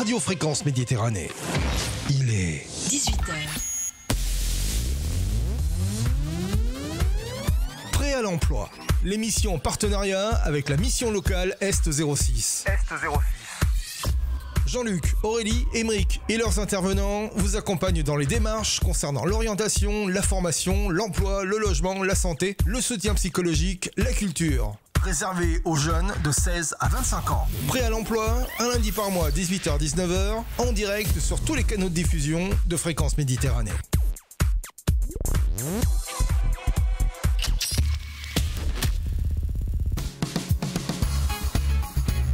Radio Fréquence Méditerranée. Il est 18h. Prêt à l'emploi. L'émission en partenariat avec la mission locale Est 06. Jean-Luc, Aurélie, Émeric et leurs intervenants vous accompagnent dans les démarches concernant l'orientation, la formation, l'emploi, le logement, la santé, le soutien psychologique, la culture. Réservé aux jeunes de 16 à 25 ans. Prêt à l'emploi, un lundi par mois, 18h-19h, en direct sur tous les canaux de diffusion de Fréquence Méditerranée.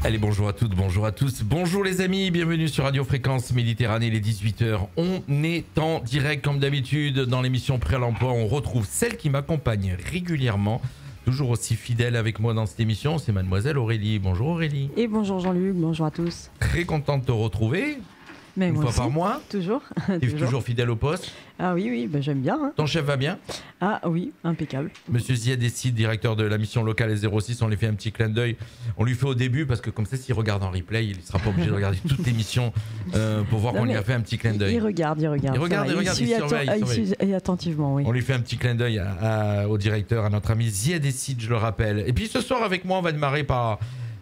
Allez, bonjour à toutes, bonjour à tous, bonjour les amis, bienvenue sur Radio Fréquence Méditerranée, les 18h. On est en direct comme d'habitude dans l'émission Prêt à l'emploi. On retrouve celle qui m'accompagne régulièrement, toujours aussi fidèle avec moi dans cette émission, c'est mademoiselle Aurélie. Bonjour Aurélie. Et bonjour Jean-Luc, bonjour à tous. Très contente de te retrouver. Mais une moi fois aussi, par mois. Toujours. Tu es toujours fidèle au poste. Ah oui, bah, j'aime bien. Hein. Ton chef va bien? Ah oui, impeccable. Monsieur Ziad Essid, directeur de la mission locale 06, on lui fait un petit clin d'œil. On lui fait au début parce que comme ça, s'il regarde en replay, il ne sera pas obligé de regarder toute l'émission pour voir qu'on lui a fait un petit clin d'œil. Il regarde. Il suit attentivement, oui. On lui fait un petit clin d'œil au directeur, à notre ami Ziad Essid, je le rappelle. Et puis ce soir avec moi, on va démarrer par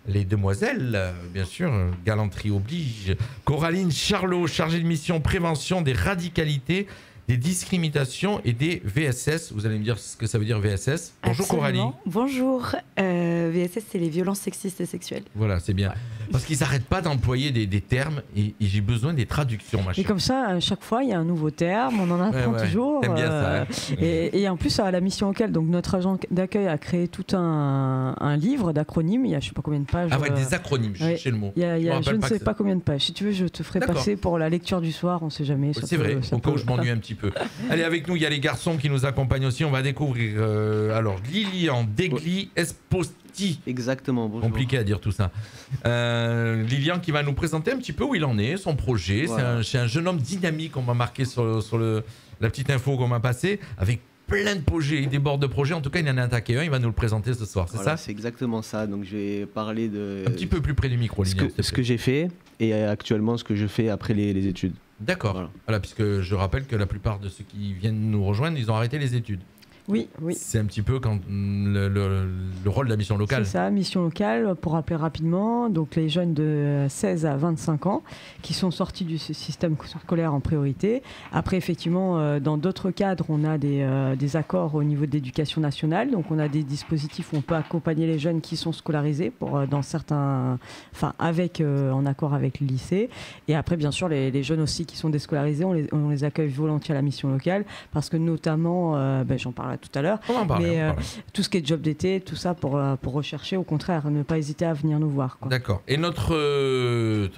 les demoiselles, bien sûr, galanterie oblige. Coraline Charlot, chargée de mission prévention des radicalités, des discriminations et des VSS. Vous allez me dire ce que ça veut dire VSS. Bonjour. Absolument. Coralie. Bonjour. VSS, c'est les violences sexistes et sexuelles. Voilà, c'est bien. Parce qu'ils n'arrêtent pas d'employer des termes et j'ai besoin des traductions. Et comme ça, à chaque fois, il y a un nouveau terme, on en apprend toujours. T'aimes bien ça. Hein. Et en plus, à la mission locale, donc notre agent d'accueil a créé tout un livre d'acronymes. Il y a je ne sais pas combien de pages. Ah ouais, des acronymes, je cherchais le mot. Je ne sais pas combien de pages. Si tu veux, je te ferai passer pour la lecture du soir, on ne sait jamais. C'est vrai, au cas où je m'ennuie un petit peu. Allez, avec nous, il y a les garçons qui nous accompagnent aussi. On va découvrir Lilian Degli Esposti. Exactement, bonjour. Compliqué à dire tout ça. Lilian qui va nous présenter un petit peu où il en est, son projet. Voilà. C'est un jeune homme dynamique, on m'a marqué sur la petite info qu'on m'a passée, avec plein de projets, il déborde de projets. En tout cas, il en a attaqué un, il va nous le présenter ce soir, c'est ça? C'est exactement ça. Donc, je vais parler de... Un petit peu plus près du micro, Lilian. Ce que j'ai fait et actuellement ce que je fais après les études. D'accord. Voilà, puisque je rappelle que la plupart de ceux qui viennent nous rejoindre, ils ont arrêté les études. Oui. C'est un petit peu quand le rôle de la mission locale. C'est ça, mission locale, pour rappeler rapidement, donc les jeunes de 16 à 25 ans qui sont sortis du système scolaire en priorité. Après, effectivement, dans d'autres cadres, on a des accords au niveau de l'éducation nationale. Donc, on a des dispositifs où on peut accompagner les jeunes qui sont scolarisés dans certains, en accord avec le lycée. Et après, bien sûr, les jeunes aussi qui sont déscolarisés, on les accueille volontiers à la mission locale parce que notamment, j'en parlerai tout à l'heure, tout ce qui est job d'été, tout ça pour rechercher, au contraire, ne pas hésiter à venir nous voir. D'accord. Et notre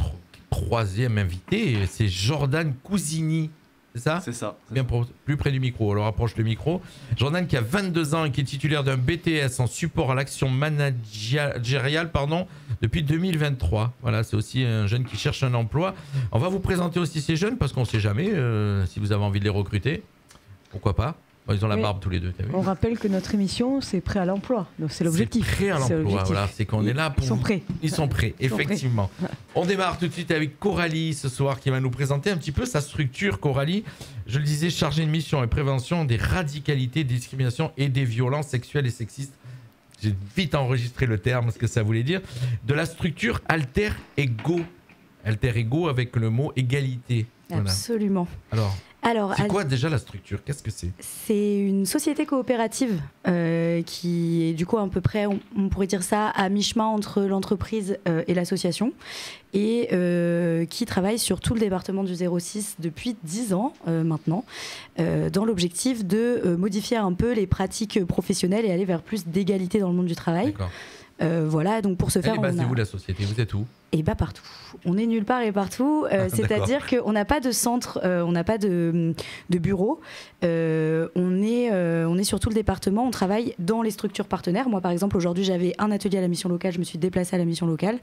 troisième invité, c'est Jordan Cousini. C'est ça? C'est ça. Bien plus près du micro, alors approche le micro. Jordan qui a 22 ans et qui est titulaire d'un BTS en support à l'action managériale depuis 2023. Voilà, c'est aussi un jeune qui cherche un emploi. On va vous présenter aussi ces jeunes parce qu'on ne sait jamais si vous avez envie de les recruter. Pourquoi pas? Ils ont la barbe tous les deux. On rappelle que notre émission, c'est prêt à l'emploi. Donc c'est l'objectif. C'est prêt à l'emploi. Voilà, c'est qu'on est là pour. Ils sont prêts. Ils sont prêts, effectivement. On démarre tout de suite avec Coralie ce soir qui va nous présenter un petit peu sa structure. Coralie, je le disais, chargée de mission et prévention des radicalités, des discriminations et des violences sexuelles et sexistes. J'ai vite enregistré le terme, ce que ça voulait dire. De la structure Alter Ego. Alter Ego avec le mot égalité. Absolument. Alors, c'est quoi déjà la structure? Qu'est-ce que c'est? C'est une société coopérative qui est du coup à peu près, on pourrait dire ça, à mi-chemin entre l'entreprise et l'association et qui travaille sur tout le département du 06 depuis 10 ans maintenant dans l'objectif de modifier un peu les pratiques professionnelles et aller vers plus d'égalité dans le monde du travail. D'accord. Voilà, donc pour ce faire, elle est basée où la société? Vous êtes où? Et partout. On est nulle part et partout. C'est-à-dire qu'on n'a pas de centre, on n'a pas de bureau. On est sur tout le département. On travaille dans les structures partenaires. Moi, par exemple, aujourd'hui, j'avais un atelier à la mission locale. Je me suis déplacée à la mission locale.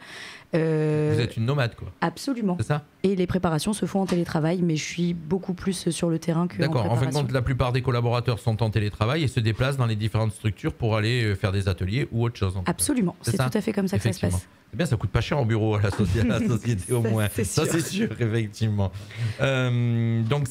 Vous êtes une nomade, quoi. Absolument. C'est ça? Et les préparations se font en télétravail, mais je suis beaucoup plus sur le terrain que. D'accord. En fin de compte, la plupart des collaborateurs sont en télétravail et se déplacent dans les différentes structures pour aller faire des ateliers ou autre chose. Absolument. C'est tout à fait comme ça que ça se passe. C'est bien, ça coûte pas cher en bureau à la société au moins. Ça, c'est sûr, effectivement. Donc,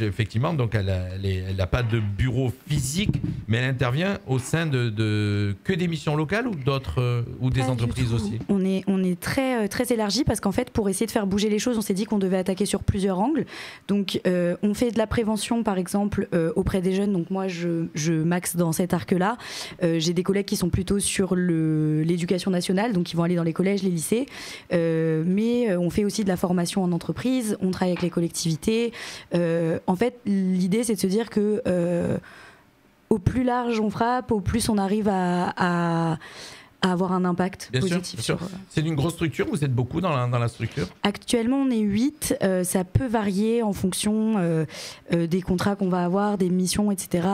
effectivement, donc elle n'a pas de bureau physique, mais elle intervient au sein de que des missions locales ou d'autres ou des entreprises aussi. On est très, très élargi parce qu'en fait, pour essayer de faire bouger les choses, on s'est dit qu'on devait attaquer sur plusieurs angles. Donc, on fait de la prévention, par exemple, auprès des jeunes. Donc, moi, je m'axe dans cet arc-là. J'ai des collègues qui sont plutôt sur l'éducation nationale, donc qui vont aller dans les collèges, les lycées. Mais on fait aussi de la formation en entreprise, on travaille avec les collectivités. En fait, l'idée, c'est de se dire que au plus large on frappe, au plus on arrive à avoir un impact positif. Bien sûr. C'est une grosse structure, vous êtes beaucoup dans la structure? Actuellement, on est 8. Ça peut varier en fonction des contrats qu'on va avoir, des missions, etc.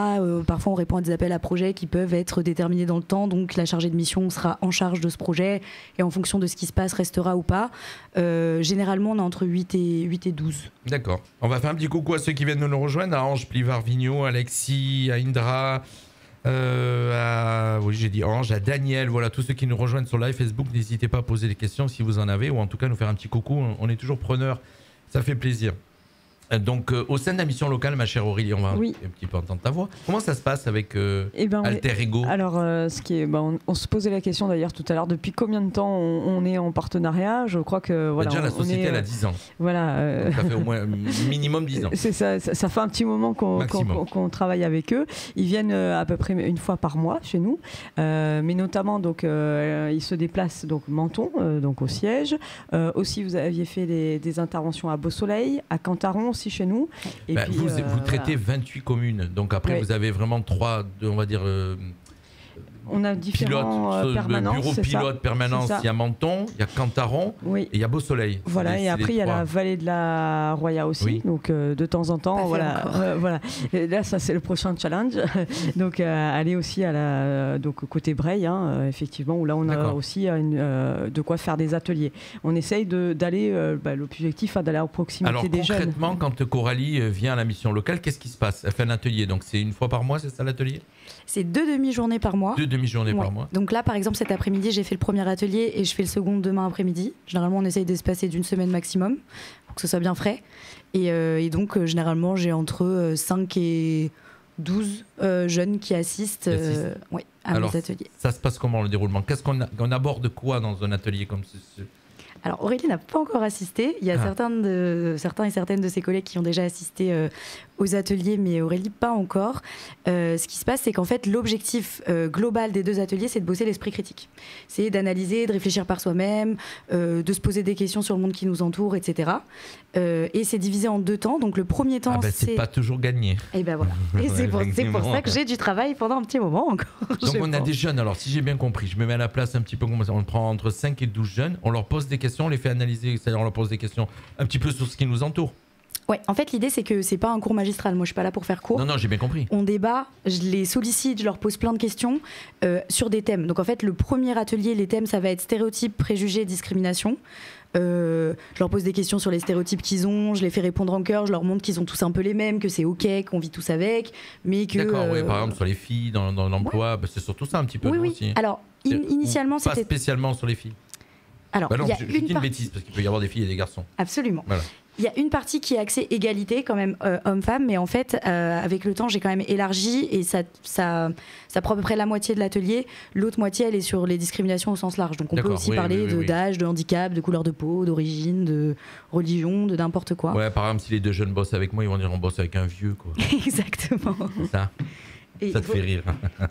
Parfois, on répond à des appels à projets qui peuvent être déterminés dans le temps. Donc, la chargée de mission sera en charge de ce projet et en fonction de ce qui se passe, restera ou pas. Généralement, on est entre 8 et 12. D'accord. On va faire un petit coucou à ceux qui viennent de nous rejoindre, à Ange Plivard-Vigneault, Alexis, à Indra... oui, j'ai dit Ange, à Daniel, voilà, tous ceux qui nous rejoignent sur live Facebook, n'hésitez pas à poser des questions si vous en avez, ou en tout cas nous faire un petit coucou, on est toujours preneurs, ça fait plaisir. Donc, au sein de la mission locale, ma chère Aurélie, on va un petit peu entendre ta voix. Comment ça se passe avec Alter Ego? Alors, on se posait la question d'ailleurs tout à l'heure, depuis combien de temps on est en partenariat? Je crois que voilà. Déjà, la société, elle a 10 ans. Voilà. Donc, ça fait au moins minimum 10 ans. C'est ça, ça fait un petit moment qu'on travaille avec eux. Ils viennent à peu près une fois par mois chez nous, mais notamment donc ils se déplacent donc Menton, donc au siège. Aussi, vous aviez fait des interventions à Beau-Soleil, à Cantaron aussi chez nous. Et puis, vous traitez 28 communes, donc après vous avez vraiment 3, on va dire... on a différents bureaux pilotes permanence. Il y a Menton, il y a Cantaron et il y a Beau-Soleil. Voilà, et après il y a la vallée de la Roya aussi. Donc de temps en temps, voilà. Et là, ça c'est le prochain challenge. Donc aller aussi donc côté Breil, effectivement, où là on a aussi de quoi faire des ateliers. On essaye d'aller, l'objectif d'aller à proximité des jeunes. Alors concrètement, quand Coralie vient à la mission locale, qu'est-ce qui se passe? Elle fait un atelier, donc c'est une fois par mois, c'est ça l'atelier? C'est 2 demi-journées par mois. 2 demi-journées par mois. Donc là, par exemple, cet après-midi, j'ai fait le premier atelier et je fais le second demain après-midi. Généralement, on essaye d'espacer d'une semaine maximum pour que ce soit bien frais. Et donc, généralement, j'ai entre 5 et 12 jeunes qui assistent à mes ateliers. Ça se passe comment le déroulement? Qu'est-ce qu'on aborde quoi dans un atelier comme ce? Alors Aurélie n'a pas encore assisté. Il y a certains et certaines de ses collègues qui ont déjà assisté aux ateliers, mais Aurélie pas encore. Ce qui se passe, c'est qu'en fait, l'objectif global des 2 ateliers, c'est de bosser l'esprit critique. C'est d'analyser, de réfléchir par soi-même, de se poser des questions sur le monde qui nous entoure, etc. Et c'est divisé en 2 temps. Donc le premier temps, c'est pas toujours gagné. Et ben voilà. Et c'est pour ça que j'ai du travail pendant un petit moment encore. Donc on a des jeunes. Alors si j'ai bien compris, je me mets à la place un petit peu comme ça. On prend entre 5 et 12 jeunes. On leur pose des questions, on les fait analyser. C'est-à-dire on leur pose des questions un petit peu sur ce qui nous entoure. Ouais, en fait, l'idée, c'est que c'est pas un cours magistral. Moi, je suis pas là pour faire cours. Non, j'ai bien compris. On débat, je les sollicite, je leur pose plein de questions sur des thèmes. Donc, en fait, le premier atelier, les thèmes, ça va être stéréotypes, préjugés, discrimination. Je leur pose des questions sur les stéréotypes qu'ils ont, je les fais répondre en chœur, je leur montre qu'ils ont tous un peu les mêmes, que c'est ok, qu'on vit tous avec, mais que... D'accord, par exemple, sur les filles, dans l'emploi, c'est surtout ça un petit peu, oui. aussi. Alors, initialement, c'était... Pas spécialement sur les filles. Alors, non, je dis une bêtise, parce qu'il peut y avoir des filles et des garçons. Absolument. Voilà. Il y a une partie qui est axée égalité, quand même, homme-femme, mais en fait, avec le temps, j'ai quand même élargi et ça prend à peu près la moitié de l'atelier. L'autre moitié, elle est sur les discriminations au sens large. Donc on peut aussi parler d'âge, de handicap, de couleur de peau, d'origine, de religion, de n'importe quoi. Ouais, par exemple, si les 2 jeunes bossent avec moi, ils vont dire on bosse avec un vieux, quoi. Exactement. Ça. Ça te fait rire.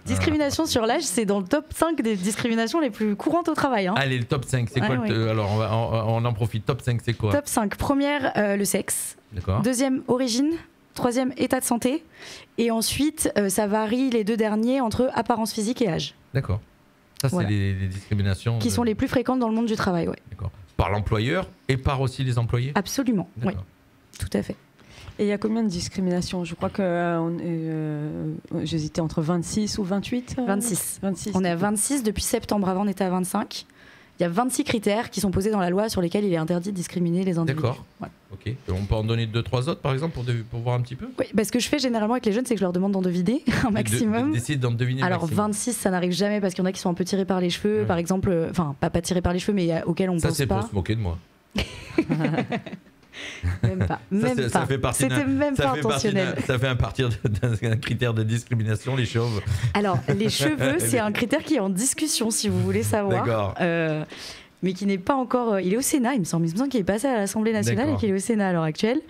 Discrimination sur l'âge, c'est dans le top 5 des discriminations les plus courantes au travail. Allez, le top 5, c'est quoi Alors, on en profite. Top 5, c'est quoi? Top 5. Première, le sexe. D'accord. Deuxième, origine. Troisième, état de santé. Et ensuite, ça varie les 2 derniers entre apparence physique et âge. D'accord. Ça, c'est les discriminations... Qui sont les plus fréquentes dans le monde du travail, D'accord. Par l'employeur et par aussi les employés? Absolument, oui. Tout à fait. Et il y a combien de discriminations? Je crois que j'hésitais entre 26 ou 28. 26. On est à 26 depuis septembre. Avant, on était à 25. Il y a 26 critères qui sont posés dans la loi sur lesquels il est interdit de discriminer les individus. D'accord. Voilà. Ok. On peut en donner 2-3 autres, par exemple, pour voir un petit peu. Oui, ce que je fais généralement avec les jeunes, c'est que je leur demande d'en deviner un maximum. D'essayer d'en deviner. Alors maximum. 26, ça n'arrive jamais parce qu'il y en a qui sont un peu tirés par les cheveux, par exemple. Enfin, pas tirés par les cheveux, mais auxquels on pense pas. Ça, c'est pour se moquer de moi. Même pas. Ça fait partie C'était même pas intentionnel. Ça fait partir d'un critère de discrimination, les chauves. Alors, les cheveux, c'est un critère qui est en discussion, si vous voulez savoir. D'accord. Mais qui n'est pas encore. Il est au Sénat, il me semble qu'il est passé à l'Assemblée nationale. D'accord. Et qu'il est au Sénat à l'heure actuelle.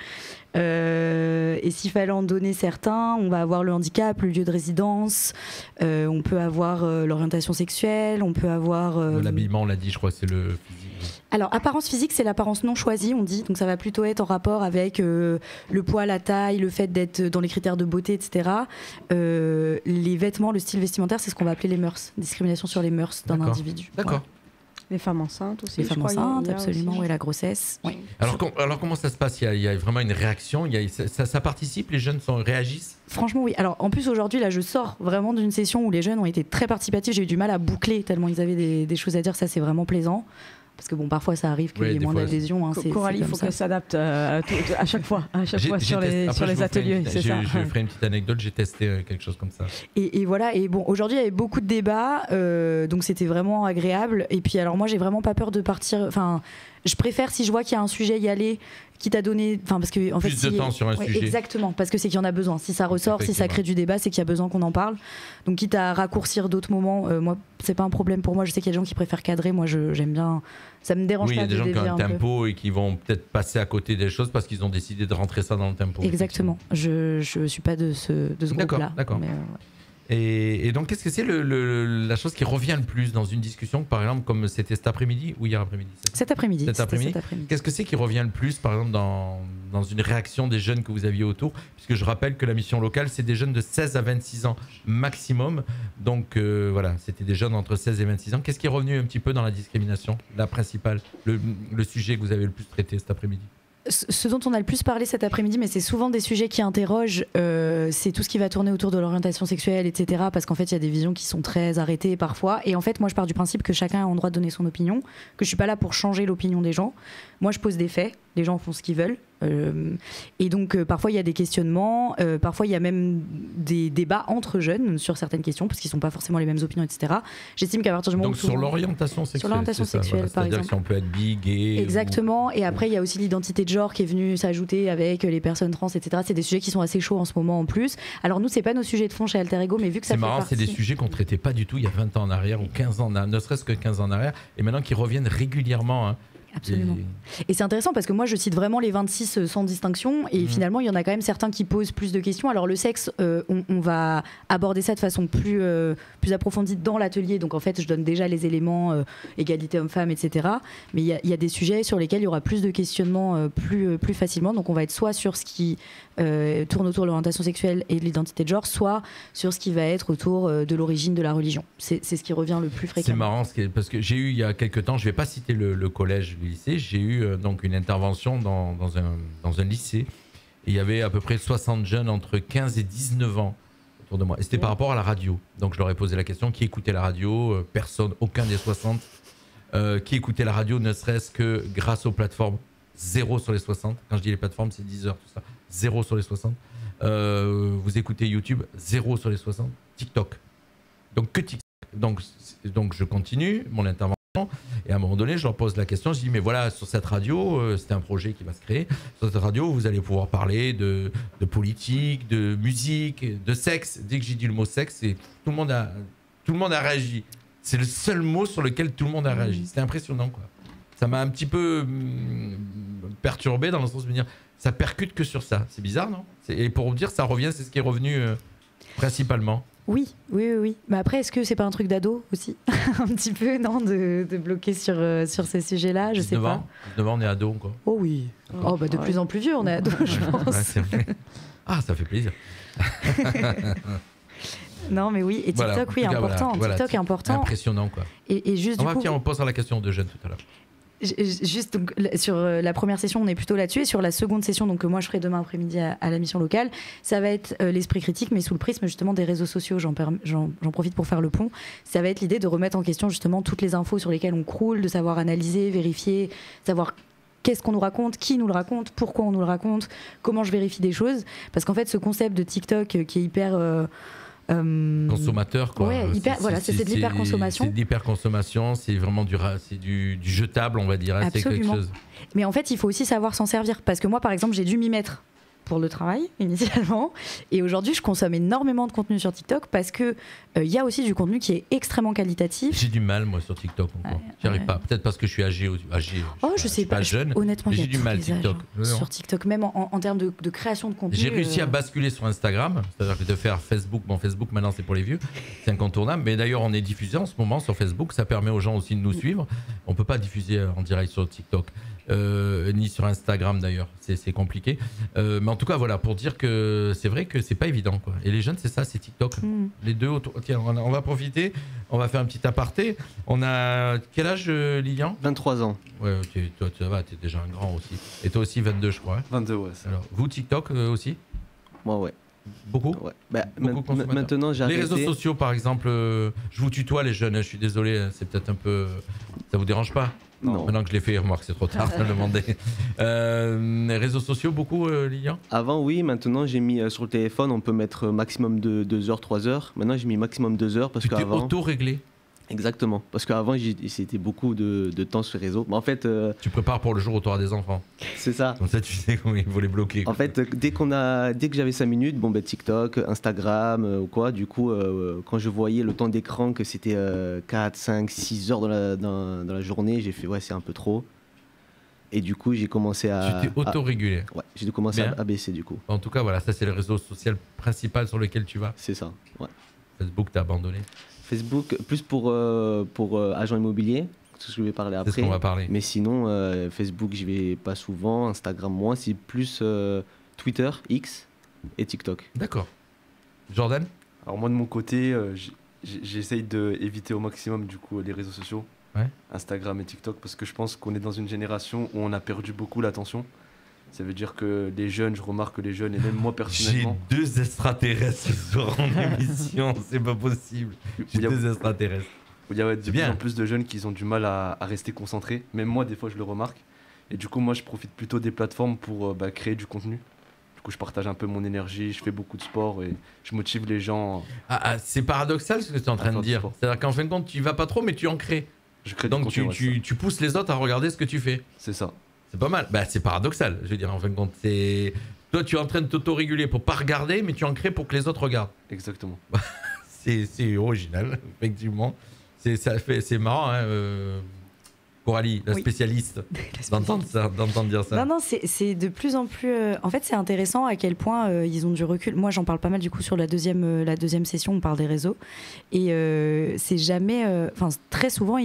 Et s'il fallait en donner certains, on va avoir le handicap, le lieu de résidence, on peut avoir l'orientation sexuelle, on peut avoir. L'habillement, on l'a dit, je crois, c'est le physique. Alors, apparence physique, c'est l'apparence non choisie, on dit. Donc, ça va plutôt être en rapport avec le poids, la taille, le fait d'être dans les critères de beauté, etc. Les vêtements, le style vestimentaire, c'est ce qu'on va appeler les mœurs. Discrimination sur les mœurs d'un individu. D'accord. Ouais. Les femmes enceintes aussi. Les femmes enceintes, absolument, et la grossesse. Oui. Alors comment ça se passe ? Il y a vraiment une réaction ? Ça participe ? Les jeunes réagissent ? Franchement, oui. Alors, en plus, aujourd'hui, là, je sors vraiment d'une session où les jeunes ont été très participatifs. J'ai eu du mal à boucler tellement ils avaient des choses à dire. Ça, c'est vraiment plaisant. Parce que bon, parfois ça arrive qu'il y ait moins d'adhésion. Coralie, il faut qu'elle s'adapte à chaque fois sur les ateliers. Je ferai une petite anecdote, j'ai testé quelque chose comme ça. Et voilà, et bon, aujourd'hui il y avait beaucoup de débats, donc c'était vraiment agréable. Et puis alors moi j'ai vraiment pas peur de partir. Enfin, je préfère si je vois qu'il y a un sujet y aller, qui t'a donné, enfin parce que en fait, plus de temps sur un sujet. Exactement, parce que c'est qu'il y en a besoin. Si ça ressort, si ça crée du débat, c'est qu'il y a besoin qu'on en parle. Donc quitte à raccourcir d'autres moments, moi c'est pas un problème pour moi. Je sais qu'il y a des gens qui préfèrent cadrer. Moi j'aime bien. Ça me dérange pas. Oui, il y a des gens qui ont un tempo peu. Et qui vont peut-être passer à côté des choses parce qu'ils ont décidé de rentrer ça dans le tempo. Exactement. Je suis pas de ce groupe-là. D'accord. Mais, Et donc, qu'est-ce que c'est la chose qui revient le plus dans une discussion, par exemple, comme c'était cet après-midi ou hier après-midi ? Cet après-midi. Qu'est-ce que c'est qui revient le plus, par exemple, dans une réaction des jeunes que vous aviez autour ? Puisque je rappelle que la mission locale, c'est des jeunes de 16 à 26 ans maximum. Donc, voilà, c'était des jeunes entre 16 et 26 ans. Qu'est-ce qui est revenu un petit peu dans la discrimination, la principale, le sujet que vous avez le plus traité cet après-midi ? Ce dont on a le plus parlé cet après-midi, mais c'est souvent des sujets qui interrogent, c'est tout ce qui va tourner autour de l'orientation sexuelle, etc. Parce qu'en fait, il y a des visions qui sont très arrêtées parfois. Et en fait, moi, je pars du principe que chacun a le droit de donner son opinion, que je suis pas là pour changer l'opinion des gens. Moi, je pose des faits, les gens font ce qu'ils veulent. Et donc, parfois, il y a des questionnements, parfois, il y a même des débats entre jeunes sur certaines questions, parce qu'ils ne sont pas forcément les mêmes opinions, etc. J'estime qu'à partir du moment où... Donc, sur l'orientation sexuelle. Sur l'orientation sexuelle, voilà, par exemple. C'est-à-dire si on peut être bi, gay. Exactement. Et après, il y a aussi l'identité de genre qui est venue s'ajouter avec les personnes trans, etc. C'est des sujets qui sont assez chauds en ce moment en plus. Alors, nous, ce n'est pas nos sujets de fond chez Alter Ego, mais vu que ça fait marrant, partie... c'est des sujets qu'on ne traitait pas du tout il y a 20 ans en arrière, ou 15 ans, ne serait-ce que 15 ans en arrière, et maintenant qui reviennent régulièrement. Absolument. Et c'est intéressant parce que moi je cite vraiment les 26 sans distinction et finalement il y en a quand même certains qui posent plus de questions. Alors le sexe, on va aborder ça de façon plus approfondie dans l'atelier, donc en fait je donne déjà les éléments égalité homme-femme, etc. Mais il y a des sujets sur lesquels il y aura plus de questionnements plus facilement, donc on va être soit sur ce qui tourne autour de l'orientation sexuelle et de l'identité de genre, soit sur ce qui va être autour de l'origine de la religion. C'est ce qui revient le plus fréquemment. C'est marrant parce que j'ai eu il y a quelques temps, je ne vais pas citer le collège, le lycée, j'ai eu donc une intervention dans un lycée et il y avait à peu près 60 jeunes entre 15 et 19 ans autour de moi. Et c'était par rapport à la radio. Donc je leur ai posé la question, qui écoutait la radio ? Personne, aucun des 60. Qui écoutait la radio ne serait-ce que grâce aux plateformes ? 0 sur les 60. Quand je dis les plateformes, c'est 10 heures, tout ça. 0 sur les 60. Vous écoutez YouTube, 0 sur les 60. TikTok. Donc que TikTok. Donc je continue mon intervention. Et à un moment donné, je leur pose la question, je dis mais voilà, sur cette radio, c'est un projet qui va se créer. Sur cette radio, vous allez pouvoir parler de politique, de musique, de sexe. Dès que j'ai dit le mot sexe, tout le monde a réagi. C'est le seul mot sur lequel tout le monde a réagi. C'était impressionnant, quoi. Ça m'a un petit peu perturbé dans le sens de me dire, ça percute que sur ça. C'est bizarre, non ? Et pour vous dire, ça revient, c'est ce qui est revenu principalement. Oui. Mais après, est-ce que c'est pas un truc d'ado aussi ? Un petit peu, non, de bloquer sur ces sujets-là, je sais pas. 19 ans, on est ado encore. Oh oui. De plus en plus vieux, on est ado, je pense. Ouais, c'est vrai. Ah, ça fait plaisir. Non, mais oui. Et TikTok, voilà, oui, important. Voilà, TikTok est important. Impressionnant, quoi. Et juste on posera la question de jeunes tout à l'heure. Juste donc, sur la première session, on est plutôt là-dessus. Et sur la seconde session, donc, que moi je ferai demain après-midi à la mission locale, ça va être l'esprit critique, mais sous le prisme justement des réseaux sociaux. J'en profite pour faire le pont. Ça va être l'idée de remettre en question justement toutes les infos sur lesquelles on croule, de savoir analyser, vérifier, savoir qu'est-ce qu'on nous raconte, qui nous le raconte, pourquoi on nous le raconte, comment je vérifie des choses. Parce qu'en fait, ce concept de TikTok qui est hyper... consommateur, quoi. Ouais, c'est de l'hyperconsommation. C'est de l'hyperconsommation, c'est vraiment du jetable, on va dire. C'est quelque chose. Mais en fait, il faut aussi savoir s'en servir. Parce que moi, par exemple, j'ai dû m'y mettre pour le travail, initialement. Et aujourd'hui, je consomme énormément de contenu sur TikTok parce qu'il y a aussi du contenu qui est extrêmement qualitatif. J'ai du mal, moi, sur TikTok encore. J'y arrive pas. Peut-être parce que je suis âgé. Je sais pas. Jeune. Honnêtement, j'ai du mal, TikTok. Sur TikTok, même en termes de création de contenu. J'ai réussi à basculer sur Instagram, c'est-à-dire que de faire Facebook. Bon, Facebook, maintenant, c'est pour les vieux. C'est incontournable. Mais d'ailleurs, on est diffusé en ce moment sur Facebook. Ça permet aux gens aussi de nous suivre. On peut pas diffuser en direct sur TikTok. Ni sur Instagram d'ailleurs, c'est compliqué. Mais en tout cas, voilà, pour dire que c'est vrai que c'est pas évident, quoi. Et les jeunes, c'est ça, c'est TikTok. Les deux autour. Tiens, on va profiter, on va faire un petit aparté. On a quel âge, Lilian? 23 ans. Ouais, ok, toi, tu vas, t'es déjà un grand aussi. Et toi aussi, 22, je crois. Hein. 22, ouais. Alors, vous, TikTok aussi? Moi, ouais. Beaucoup? Ouais. Beaucoup maintenant, j'ai arrêté. Les réseaux sociaux, par exemple, je vous tutoie, les jeunes, je suis désolé, c'est peut-être un peu. Ça vous dérange pas? Non. Maintenant que je l'ai fait, remarque, c'est trop tard de le demander. Réseaux sociaux, beaucoup, Lilian? Avant, oui. Maintenant, j'ai mis sur le téléphone, on peut mettre maximum de 2 heures, 3 heures. Maintenant, j'ai mis maximum 2 heures parce tu t'es qu'avant. auto-réglé? Exactement. Parce qu'avant, c'était beaucoup de temps sur les réseaux. Mais en fait. Tu prépares pour le jour où tu auras des enfants. C'est ça. Comme ça, tu sais comment il faut les bloquer. En fait, dès que j'avais 5 minutes, TikTok, Instagram ou quoi, du coup, quand je voyais le temps d'écran que c'était 4, 5, 6 heures dans la journée, j'ai fait, ouais, c'est un peu trop. Et du coup, j'ai commencé à. Tu t'es auto-régulé. Ouais, j'ai commencé à baisser du coup. En tout cas, voilà, ça, c'est le réseau social principal sur lequel tu vas. C'est ça, ouais. Facebook, t'as abandonné. Facebook, plus pour agent immobilier, c'est ce que je vais parler après. C'est ce qu'on va parler. Mais sinon, Facebook, j'y vais pas souvent. Instagram, moins. C'est plus Twitter, X et TikTok. D'accord. Jordan? Alors moi, de mon côté, j'essaye d'éviter au maximum du coup les réseaux sociaux, Instagram et TikTok, parce que je pense qu'on est dans une génération où on a perdu beaucoup l'attention. Ça veut dire que les jeunes, je remarque que les jeunes, et même moi personnellement... J'ai 2 extraterrestres ce soir en émission, c'est pas possible. J'ai 2 extraterrestres. Il y a de plus en plus de jeunes qui ont du mal à rester concentrés. Même moi, des fois, je le remarque. Et du coup, moi, je profite plutôt des plateformes pour créer du contenu. Du coup, je partage un peu mon énergie, je fais beaucoup de sport et je motive les gens. C'est paradoxal ce que tu es en train de dire. C'est-à-dire qu'en fin de compte, tu y vas pas trop, mais tu en crées. Je crée donc du contenu, tu pousses les autres à regarder ce que tu fais. C'est ça. C'est pas mal. C'est paradoxal, je veux dire, en fin de compte. Toi, tu es en train de t'auto-réguler pour pas regarder, mais tu en crées pour que les autres regardent. Exactement. c'est original, effectivement. C'est marrant, hein, Coralie, la spécialiste, d'entendre dire ça. Non, c'est de plus en plus... En fait, c'est intéressant à quel point ils ont du recul. Moi, j'en parle pas mal du coup sur la deuxième session, on parle des réseaux. Et c'est jamais... très souvent,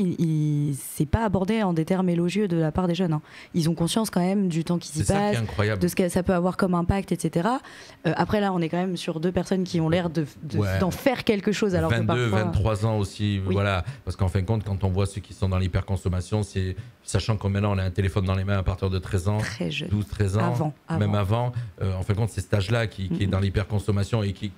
c'est pas abordé en des termes élogieux de la part des jeunes. Hein. Ils ont conscience quand même du temps qui s'y passe, de ce que ça peut avoir comme impact, etc. Après, là, on est quand même sur 2 personnes qui ont l'air d'en faire quelque chose. Alors 22, que parfois... 23 ans aussi, voilà. Parce qu'en fin de compte, quand on voit ceux qui sont dans l'hyperconsommation, sachant que maintenant on a un téléphone dans les mains à partir de 13 ans, 12, 13 ans, même avant. En fin de compte, c'est cet âge-là qui est dans l'hyperconsommation et qui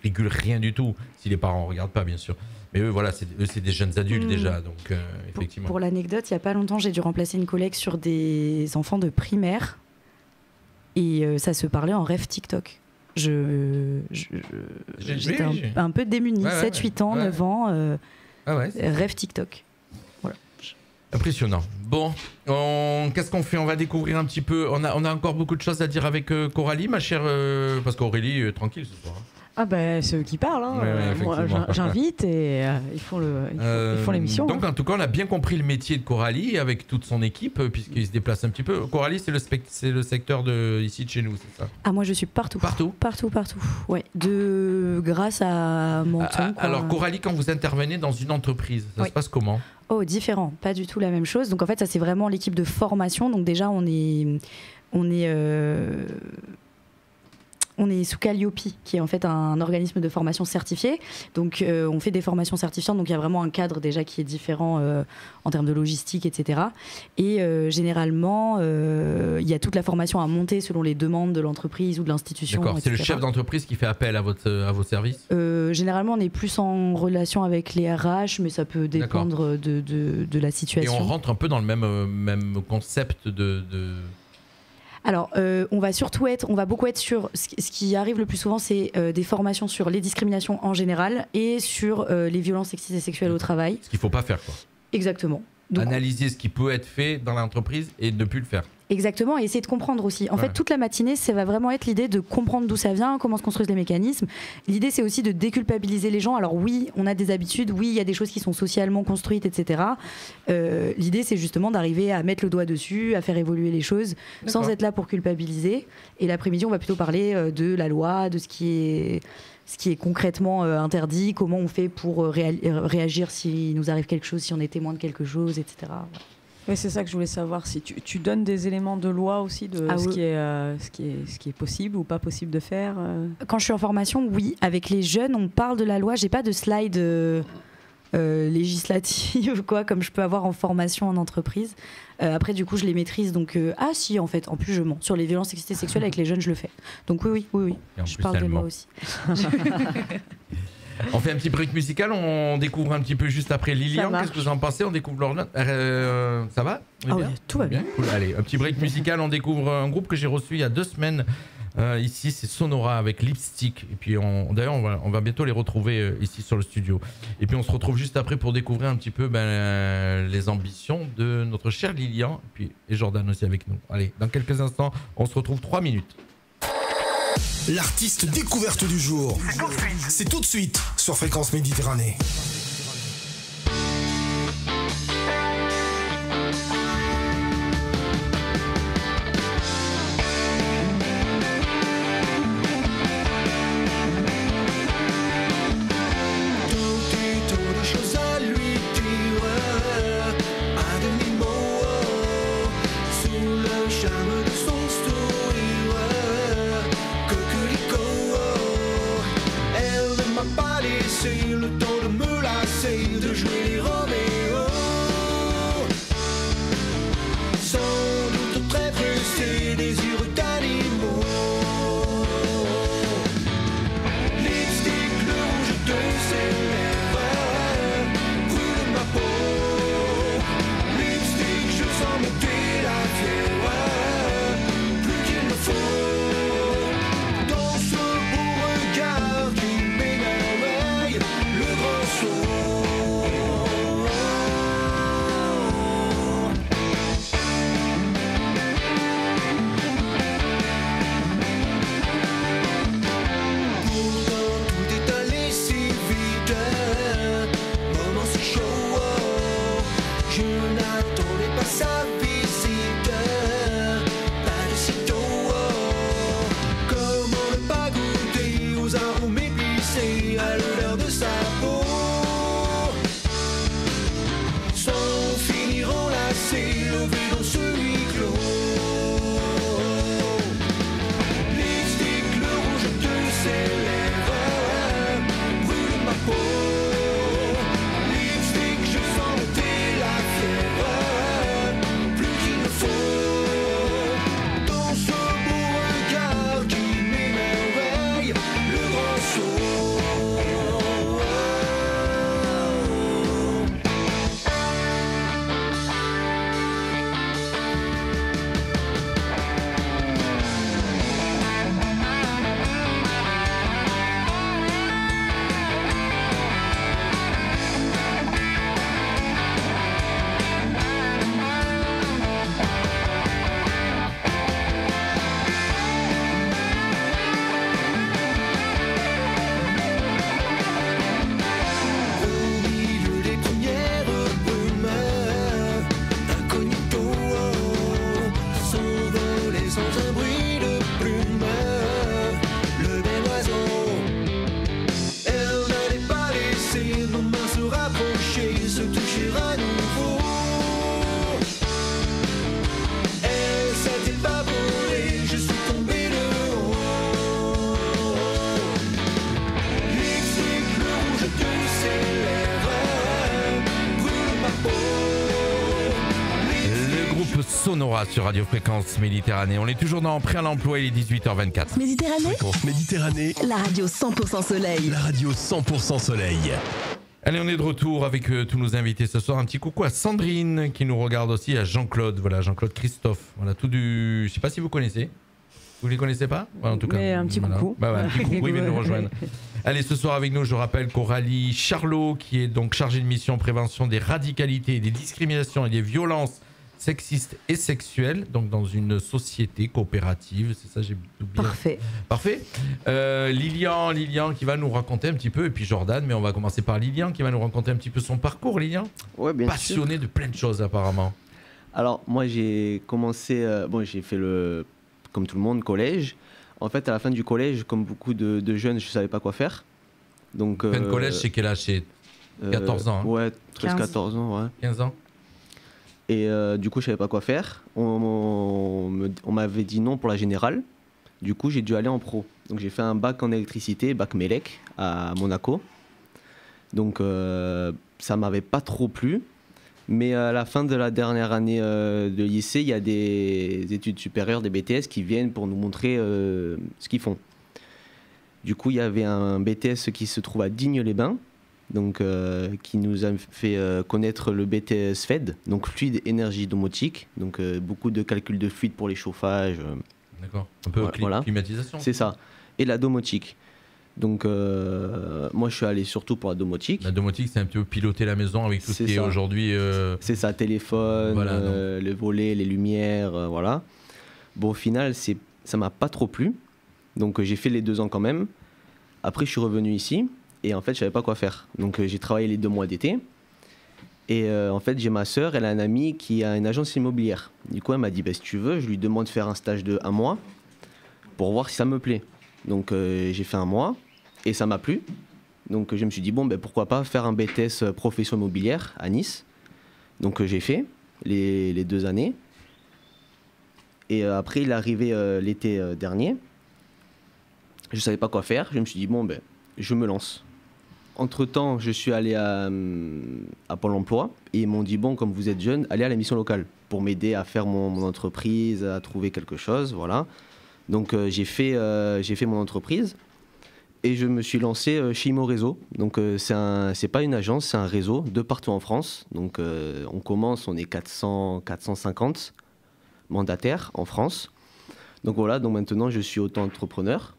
régule rien du tout, si les parents ne regardent pas, bien sûr. Mais eux, voilà, c'est des jeunes adultes déjà, donc effectivement. Pour l'anecdote, il n'y a pas longtemps, j'ai dû remplacer une collègue sur des enfants de primaire et ça se parlait en rêve TikTok. J'étais un peu démunie, 7-8 ans, 9 ans, rêve TikTok. Impressionnant. Bon, qu'est-ce qu'on fait? On va découvrir un petit peu. On a encore beaucoup de choses à dire avec Coralie, ma chère. Parce qu'Aurélie, tranquille ce soir. C'est eux qui parlent. Hein. Moi, j'invite et ils font l'émission. Donc, en tout cas, on a bien compris le métier de Coralie avec toute son équipe, puisqu'il se déplace un petit peu. Coralie, c'est le secteur ici de chez nous, c'est ça? Ah, moi, je suis partout. Partout? Partout. Ouais. Grâce à Menton. Alors, Coralie, quand vous intervenez dans une entreprise, ça se passe comment? Oh, différent. Pas du tout la même chose. Donc, en fait, ça, c'est vraiment l'équipe de formation. Donc, déjà, on est On est sous Calliope, qui est en fait un organisme de formation certifié. Donc, on fait des formations certifiantes. Donc, il y a vraiment un cadre déjà qui est différent en termes de logistique, etc. Et généralement, il y a toute la formation à monter selon les demandes de l'entreprise ou de l'institution. D'accord, c'est etc. le chef d'entreprise qui fait appel à vos services. Généralement, on est plus en relation avec les RH, mais ça peut dépendre de la situation. Et on rentre un peu dans le même concept de... Alors, on va beaucoup être sur... Ce qui arrive le plus souvent, c'est des formations sur les discriminations en général et sur les violences sexistes et sexuelles au travail. Ce qu'il ne faut pas faire, quoi. Exactement. Donc, analyser ce qui peut être fait dans l'entreprise et ne plus le faire. Exactement, et essayer de comprendre aussi. En fait, toute la matinée, ça va vraiment être l'idée de comprendre d'où ça vient, comment se construisent les mécanismes. L'idée, c'est aussi de déculpabiliser les gens. Alors oui, on a des habitudes, oui, il y a des choses qui sont socialement construites, etc. L'idée, c'est justement d'arriver à mettre le doigt dessus, à faire évoluer les choses, sans être là pour culpabiliser. Et l'après-midi, on va plutôt parler de la loi, de ce qui est concrètement interdit, comment on fait pour réagir s'il nous arrive quelque chose, si on est témoin de quelque chose, etc. Oui, c'est ça que je voulais savoir. Si tu donnes des éléments de loi aussi de ce qui est possible ou pas possible de faire. Quand je suis en formation, oui. Avec les jeunes, on parle de la loi. J'ai pas de slide législative, quoi, comme je peux avoir en formation en entreprise. Après, du coup, je les maîtrise. Donc, si, en fait, en plus, je mens. Sur les violences sexistes et sexuelles avec les jeunes, je le fais. Donc, oui. Je parle de loi aussi. On fait un petit break musical, on découvre un petit peu juste après Lilian. Qu'est-ce que vous en pensez? On découvre Lorna. Ça va? Tout va bien. Cool. Allez, un petit break musical, on découvre un groupe que j'ai reçu il y a 2 semaines. Ici, c'est Sonora avec Lipstick. Et puis, d'ailleurs, on va bientôt les retrouver ici sur le studio. Et puis, on se retrouve juste après pour découvrir un petit peu les ambitions de notre cher Lilian. Et Jordan aussi avec nous. Allez, dans quelques instants, on se retrouve 3 minutes. L'artiste découverte du jour. C'est tout de suite sur Fréquence Méditerranée. groupe Sonora sur Radio Fréquence Méditerranée. On est toujours dans Prêt à l'emploi, il est 18h24. Méditerranée, la radio 100% soleil. La radio 100% soleil. Allez, on est de retour avec tous nos invités ce soir. Un petit coucou à Sandrine qui nous regarde aussi, à Jean-Claude. Voilà, Jean-Claude Christophe. Voilà, tout du... Je sais pas si vous connaissez. Vous les connaissez pas? En tout cas. Mais un petit coucou. Bah ouais, un petit coucou, il vient de nous rejoindre. Allez, ce soir avec nous, je rappelle Coralie Charlot, qui est donc chargée de mission prévention des radicalités, des discriminations et des violences sexistes et sexuelles, donc dans une société coopérative. C'est ça, j'ai tout bien. Parfait. Lilian qui va nous raconter un petit peu, et puis Jordan, mais on va commencer par Lilian qui va nous raconter un petit peu son parcours. Lilian, ouais, bien passionné sûr. de plein de choses apparemment. Alors moi j'ai commencé, j'ai fait comme tout le monde, collège. En fait, à la fin du collège, comme beaucoup de jeunes, je savais pas quoi faire. Donc, fin de collège, c'est quel âge? C'est 14 ans. Hein. Ouais, 13-14 ans, ouais. 15 ans. Et du coup, je savais pas quoi faire. On m'avait dit non pour la générale. Du coup, j'ai dû aller en pro. Donc, j'ai fait un bac en électricité, bac Mélec, à Monaco. Donc, ça m'avait pas trop plu. Mais à la fin de la dernière année de lycée, il y a des études supérieures, des BTS, qui viennent pour nous montrer ce qu'ils font. Du coup, il y avait un BTS qui se trouve à Digne-les-Bains, donc, qui nous a fait connaître le BTS FED, donc fluide énergie domotique, donc beaucoup de calculs de fluide pour les chauffages. D'accord, un peu voilà. Climatisation. C'est ça, et la domotique. Donc, moi, je suis allé surtout pour la domotique. La domotique, c'est un petit peu piloter la maison avec tout ce qui est aujourd'hui... C'est ça, téléphone, voilà, le volet, les lumières, voilà. Bon, au final, ça m'a pas trop plu. Donc, j'ai fait les 2 ans quand même. Après, je suis revenu ici et en fait, je savais pas quoi faire. Donc, j'ai travaillé les 2 mois d'été. Et en fait, j'ai ma sœur, elle a un ami qui a une agence immobilière. Du coup, elle m'a dit, si tu veux, je lui demande de faire un stage de 1 mois pour voir si ça me plaît. Donc, j'ai fait 1 mois. Et ça m'a plu. Donc je me suis dit, pourquoi pas faire un BTS profession immobilière à Nice. Donc j'ai fait les 2 années. Et après, il est arrivé l'été dernier. Je ne savais pas quoi faire. Je me suis dit, je me lance. Entre-temps, je suis allé à Pôle emploi. Et ils m'ont dit, comme vous êtes jeune, allez à la mission locale pour m'aider à faire mon entreprise, à trouver quelque chose. Voilà. Donc j'ai fait mon entreprise. Et je me suis lancé chez Imo Réseau. Donc, c'est pas une agence, c'est un réseau de partout en France. Donc, on est 450 mandataires en France. Donc, voilà, donc maintenant, je suis auto-entrepreneur.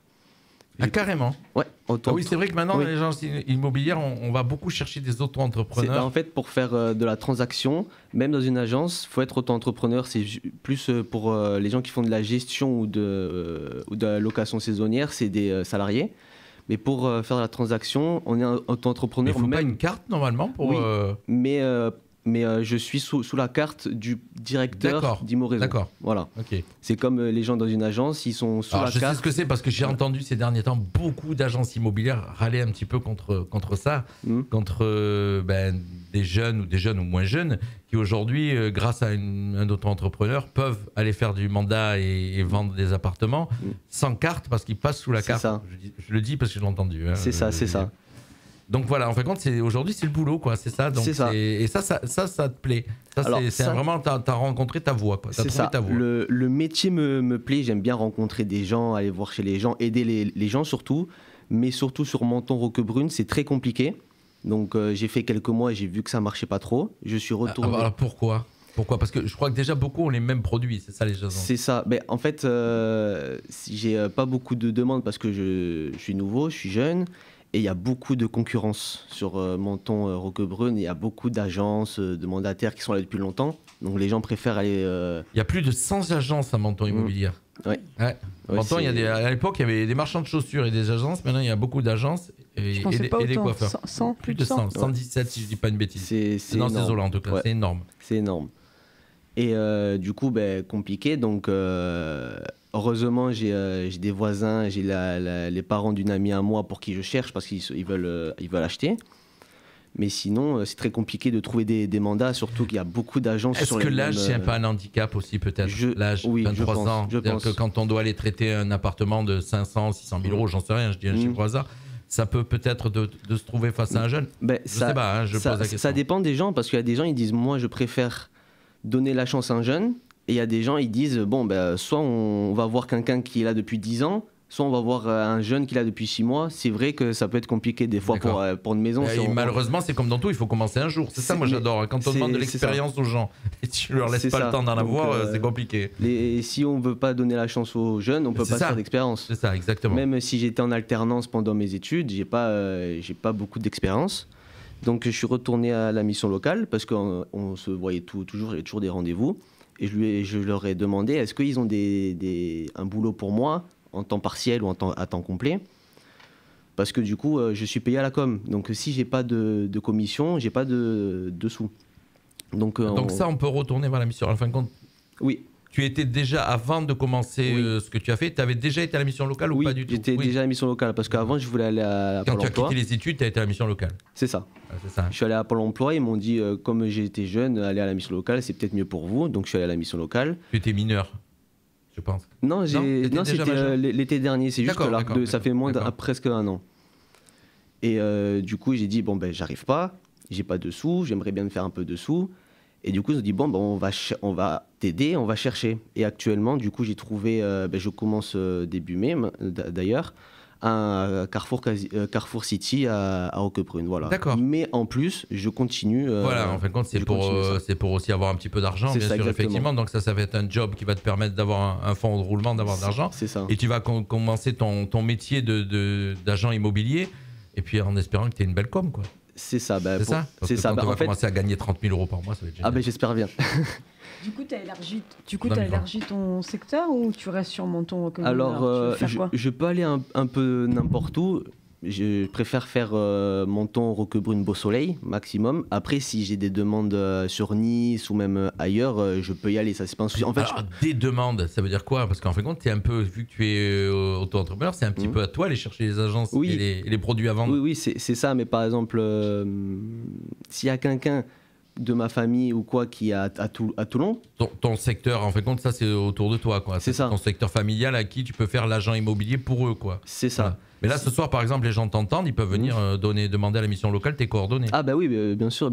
Ah, carrément? Ouais. Oui, c'est vrai que maintenant, les agences immobilières, on va beaucoup chercher des auto-entrepreneurs. En fait, pour faire de la transaction, même dans une agence, il faut être auto-entrepreneur. C'est plus pour les gens qui font de la gestion ou de la location saisonnière, c'est des salariés. Mais pour faire de la transaction, on est un auto-entrepreneur. Il ne faut pas une carte normalement pour... Oui, mais je suis sous la carte du directeur d'Imo Réseau. D'accord. Voilà. Okay. C'est comme les gens dans une agence, ils sont sous la carte. Je sais ce que c'est parce que j'ai entendu ces derniers temps beaucoup d'agences immobilières râler un petit peu contre ça, contre des jeunes ou moins jeunes qui aujourd'hui, grâce à un auto-entrepreneur, peuvent aller faire du mandat et vendre des appartements sans carte parce qu'ils passent sous la carte. Ça. Je le dis parce que je l'ai entendu. Hein, c'est ça. Donc voilà, en fin de compte, aujourd'hui, c'est le boulot, quoi. C'est ça. Donc c'est ça. Et ça te plaît. Vraiment, t'as rencontré ta voie, quoi. T'as trouvé ta voie. Le métier me plaît. J'aime bien rencontrer des gens, aller voir chez les gens, aider les gens surtout. Mais surtout sur Menton-Roquebrune, c'est très compliqué. Donc j'ai fait quelques mois et j'ai vu que ça marchait pas trop. Je suis retourné. Alors pourquoi ? Parce que je crois que déjà beaucoup ont les mêmes produits, c'est ça les gens. C'est ça. En fait, j'ai pas beaucoup de demandes parce que je suis nouveau, je suis jeune. Et il y a beaucoup de concurrence sur Menton-Roquebrune. Il y a beaucoup d'agences, de mandataires qui sont là depuis longtemps. Donc les gens préfèrent aller... Il y a plus de 100 agences à Menton Immobilière. Ouais. Menton, à l'époque, il y avait des marchands de chaussures et des agences. Maintenant, il y a beaucoup d'agences et des coiffeurs. 100, plus de 100. 117 si je ne dis pas une bêtise. C'est désolé en tout cas, c'est énorme. C'est énorme. Et du coup, compliqué. Donc, heureusement, j'ai des voisins, j'ai les parents d'une amie à moi pour qui je cherche parce qu'ils veulent acheter. Mais sinon, c'est très compliqué de trouver des mandats, surtout qu'il y a beaucoup d'agences. Est-ce que l'âge, c'est un peu un handicap aussi, peut-être? L'âge, oui, 23 ans. C'est-à-dire que quand on doit aller traiter un appartement de 500, 600 000 euros, j'en sais rien, je dis un chiffre au hasard, ça peut peut-être de se trouver face à un jeune. Je sais pas, je pose la question. Ça dépend des gens, parce qu'il y a des gens, ils disent, moi, je préfère donner la chance à un jeune Et il y a des gens, ils disent, bon, soit on va voir quelqu'un qui est là depuis 10 ans, soit on va voir un jeune qui est là depuis 6 mois. C'est vrai que ça peut être compliqué des fois pour une maison. Malheureusement, c'est comme dans tout, il faut commencer un jour. C'est ça, moi j'adore. Quand on demande de l'expérience aux gens et tu leur laisses pas le temps d'en avoir, c'est compliqué. Et si on veut pas donner la chance aux jeunes, on peut pas faire d'expérience. C'est ça, exactement. Même si j'étais en alternance pendant mes études, j'ai pas beaucoup d'expérience. Donc je suis retourné à la mission locale parce qu'on se voyait toujours, il y a toujours des rendez-vous. Et je leur ai demandé, est-ce qu'ils ont un boulot pour moi en temps partiel ou à temps complet, parce que du coup je suis payé à la com, donc si j'ai pas de commission, j'ai pas de sous. Donc ça on peut retourner vers la mission en fin de compte. Oui. Tu étais déjà, avant de commencer ce que tu as fait, tu avais déjà été à la mission locale ou pas du tout? J'étais déjà à la mission locale parce qu'avant je voulais aller à Pôle emploi. Quand tu as quitté les études, tu as été à la mission locale. C'est ça. C'est ça. Je suis allé à Pôle emploi, ils m'ont dit comme j'étais jeune, aller à la mission locale c'est peut-être mieux pour vous, donc je suis allé à la mission locale. Tu étais mineur, je pense. Non, c'était l'été dernier, c'est juste ça fait presque un an. Et du coup, j'ai dit, j'arrive pas, j'ai pas de sous, j'aimerais bien me faire un peu de sous. Et du coup, ils ont dit, on va t'aider, on va chercher. Et actuellement, du coup, j'ai trouvé, je commence début mai d'ailleurs, un Carrefour City à Roquebrune, voilà. D'accord. Mais en plus, je continue. Voilà, en fin de compte, c'est pour aussi avoir un petit peu d'argent, bien sûr, exactement. Effectivement. Donc ça va être un job qui va te permettre d'avoir un fonds de roulement, d'avoir de l'argent. C'est ça. Et tu vas commencer ton métier d'agent immobilier, et puis en espérant que tu aies une belle com, quoi. C'est ça. C'est ça. Quand tu vas commencer à gagner 30 000 € par mois, ça va être génial. J'espère bien. Du coup, tu as élargi ton secteur ou tu restes sur Menton? Alors, je peux aller un peu n'importe où. Je préfère faire Menton, Roquebrune, Beau Soleil, maximum. Après, si j'ai des demandes sur Nice ou même ailleurs, je peux y aller. Ça, c'est pas un souci. En fait, des demandes, ça veut dire quoi? Parce qu'en fin de compte, vu que tu es auto-entrepreneur, c'est un petit peu à toi aller chercher les agences et les produits à vendre. Oui, c'est ça. Mais par exemple, s'il y a quelqu'un de ma famille ou quoi qui est à Toulon. Ton secteur, en fin de compte, ça c'est autour de toi, quoi. C'est ça. Ton secteur familial à qui tu peux faire l'agent immobilier pour eux, quoi. C'est ça. Voilà. Mais là, ce soir, par exemple, les gens t'entendent, ils peuvent venir demander à la mission locale tes coordonnées. Ah oui, bien sûr.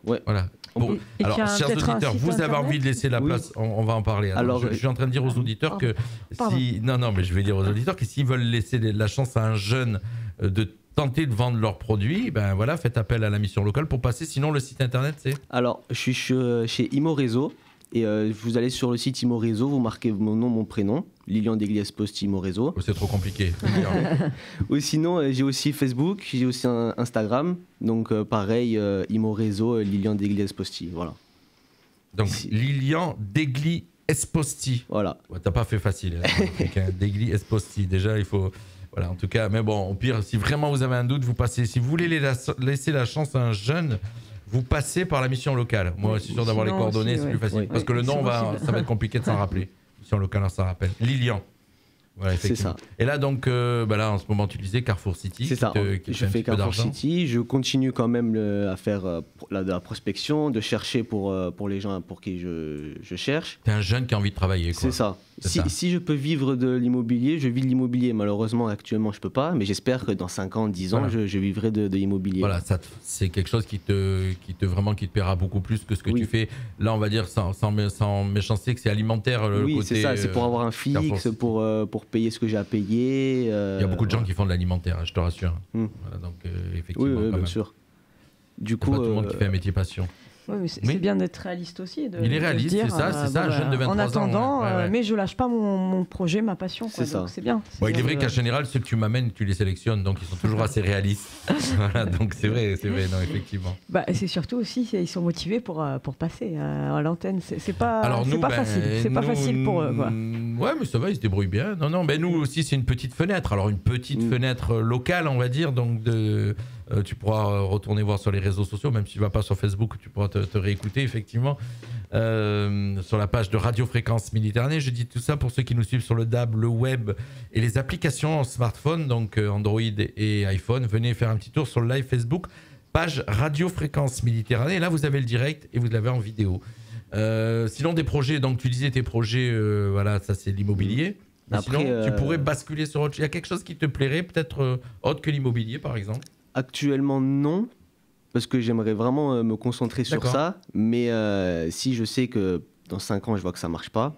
Ouais. Voilà. Bon, alors, chers auditeurs, vous avez envie de laisser la place, on va en parler. Alors, je suis en train de dire aux auditeurs que mais je vais dire aux auditeurs que s'ils veulent laisser la chance à un jeune de tenter de vendre leurs produits, faites appel à la mission locale pour passer. Sinon, le site internet, c'est... Alors, je suis chez Imo Réseau. Et vous allez sur le site Imo Réseau, vous marquez mon nom, mon prénom, Lilian Degli Esposti Imo Réseau. C'est trop compliqué. Ou sinon, j'ai aussi Facebook, j'ai aussi un Instagram. Donc pareil, Imo Réseau, Lilian Degli Esposti. Voilà. Donc Lilian Degli Esposti. Voilà. Ouais, t'as pas fait facile. Degli Esposti. Déjà, il faut... Voilà, en tout cas, mais bon, au pire, si vraiment vous avez un doute, vous passez. Si vous voulez laisser la chance à un jeune, vous passez par la mission locale. Moi, je suis sûr d'avoir les coordonnées, c'est plus facile. Oui. Parce que le nom, ça va être compliqué de s'en rappeler. Mission locale, on s'en rappelle. Lilian. Voilà, c'est ça. Et là, donc, là, en ce moment, tu disais Carrefour City. C'est ça. Je fais Carrefour City. Je continue quand même à faire de la prospection, de chercher pour les gens pour qui je cherche. T'es un jeune qui a envie de travailler, quoi. C'est ça. Si je peux vivre de l'immobilier, je vis de l'immobilier. Malheureusement, actuellement, je peux pas. Mais j'espère que dans 5 ans, 10 ans, je vivrai de l'immobilier. Voilà, c'est quelque chose qui te paiera beaucoup plus que ce que tu fais. Là, on va dire, sans méchanceté, que c'est alimentaire. Le côté, c'est ça. C'est pour avoir un fixe, pour payer ce que j'ai à payer. Il y a beaucoup de gens qui font de l'alimentaire, je te rassure. Voilà, donc, effectivement, oui, bien sûr. Du coup, pas tout le monde qui fait un métier passion. Oui, mais c'est bien d'être réaliste aussi. Il est réaliste, c'est ça, un jeune de 23 ans. En attendant, mais je lâche pas mon projet, ma passion. C'est ça. C'est bien. Il est vrai qu'en général, ceux que tu m'amènes, tu les sélectionnes, donc ils sont toujours assez réalistes. Voilà, donc c'est vrai, non, effectivement. C'est surtout aussi, ils sont motivés pour passer à l'antenne. C'est pas facile. C'est pas facile pour eux, quoi. Ouais, mais ça va, ils se débrouillent bien. Non, nous aussi, c'est une petite fenêtre. Alors, une petite fenêtre locale, on va dire, donc tu pourras retourner voir sur les réseaux sociaux, même si tu ne vas pas sur Facebook, tu pourras te réécouter, effectivement, sur la page de Radio Fréquence Méditerranée. Je dis tout ça pour ceux qui nous suivent sur le DAB, le web et les applications smartphone, donc Android et iPhone. Venez faire un petit tour sur le live Facebook, page Radio Fréquence Méditerranée. Et là, vous avez le direct et vous l'avez en vidéo. Sinon, des projets, donc tu disais tes projets, ça c'est l'immobilier. Après, sinon, tu pourrais basculer sur autre chose. Il y a quelque chose qui te plairait, peut-être autre que l'immobilier, par exemple? Actuellement, non, parce que j'aimerais vraiment me concentrer sur ça. Mais si je sais que dans 5 ans, je vois que ça marche pas,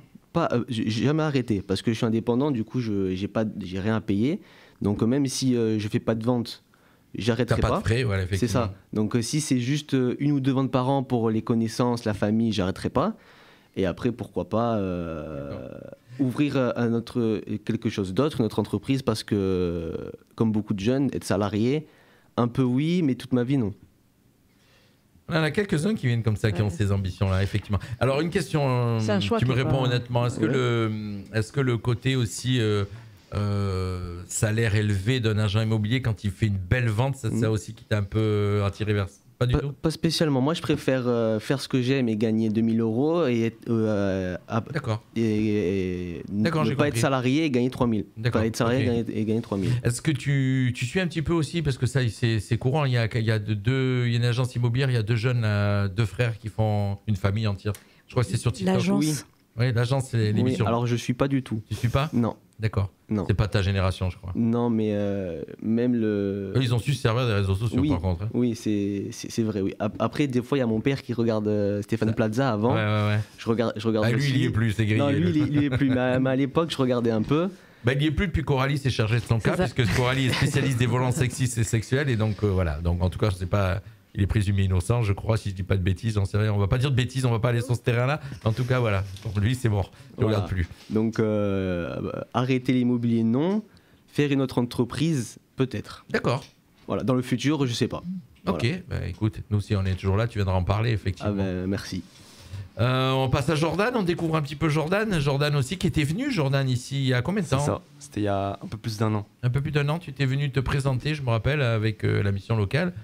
j'ai jamais arrêté parce que je suis indépendant, du coup, j'ai rien à payer. Donc, même si je fais pas de vente, j'arrêterai pas. T'as pas de frais, voilà, effectivement. C'est ça. Donc, si c'est juste 1 ou 2 ventes par an pour les connaissances, la famille, j'arrêterai pas. Et après, pourquoi pas ouvrir quelque chose d'autre, notre entreprise, parce que, comme beaucoup de jeunes, être salarié, un peu oui, mais toute ma vie, non. On en a quelques-uns qui viennent comme ça, qui ont ces ambitions-là, effectivement. Alors, une question, tu me réponds honnêtement. Est-ce que le côté aussi salaire élevé d'un agent immobilier, quand il fait une belle vente, c'est ça aussi qui t'a un peu attiré vers ça? Pas du tout. Pas spécialement. Moi, je préfère faire ce que j'aime et gagner 2000 € et D'accord. Et ne pas être salarié et gagner 3000. D'accord. Pas être salarié et gagner 3000. Est-ce que tu suis un petit peu aussi, parce que ça, c'est courant, il y a une agence immobilière, il y a 2 jeunes, 2 frères qui font une famille entière. Je crois que c'est sur TikTok. L'agence. Oui, l'agence, c'est l'émission. Oui, alors je suis pas du tout. Tu suis pas? Non. D'accord. Non. C'est pas ta génération, je crois. Non, mais même le... Eux, ils ont su se servir des réseaux sociaux, par contre. Hein. Oui, c'est vrai, oui. Après, des fois, il y a mon père qui regarde Stéphane Plaza avant. Ouais. Je regarde lui, aussi. il y est plus, c'est grillé. Non, lui, il y est plus. Mais à l'époque, je regardais un peu. Il n'y est plus depuis Coralie s'est chargée de son cas, puisque Coralie est spécialiste des violences sexistes et sexuelles. Et donc, voilà. Donc, en tout cas, je sais pas... Il est présumé innocent, je crois, si je dis pas de bêtises, j'en sais rien. On va pas dire de bêtises, on va pas aller sur ce terrain-là. En tout cas, voilà. Pour lui, c'est mort. Je ne regarde plus. Donc, arrêter l'immobilier, non. Faire une autre entreprise, peut-être. D'accord. Voilà. Dans le futur, je sais pas. Ok. Voilà. Écoute, nous aussi, on est toujours là. Tu viendras en parler, effectivement. Merci. On passe à Jordan. On découvre un petit peu Jordan. Jordan aussi, qui était venu, Jordan, ici, il y a combien de temps? C'est ça. C'était il y a un peu plus d'1 an. Un peu plus d'1 an. Tu étais venu te présenter, je me rappelle, avec la mission locale.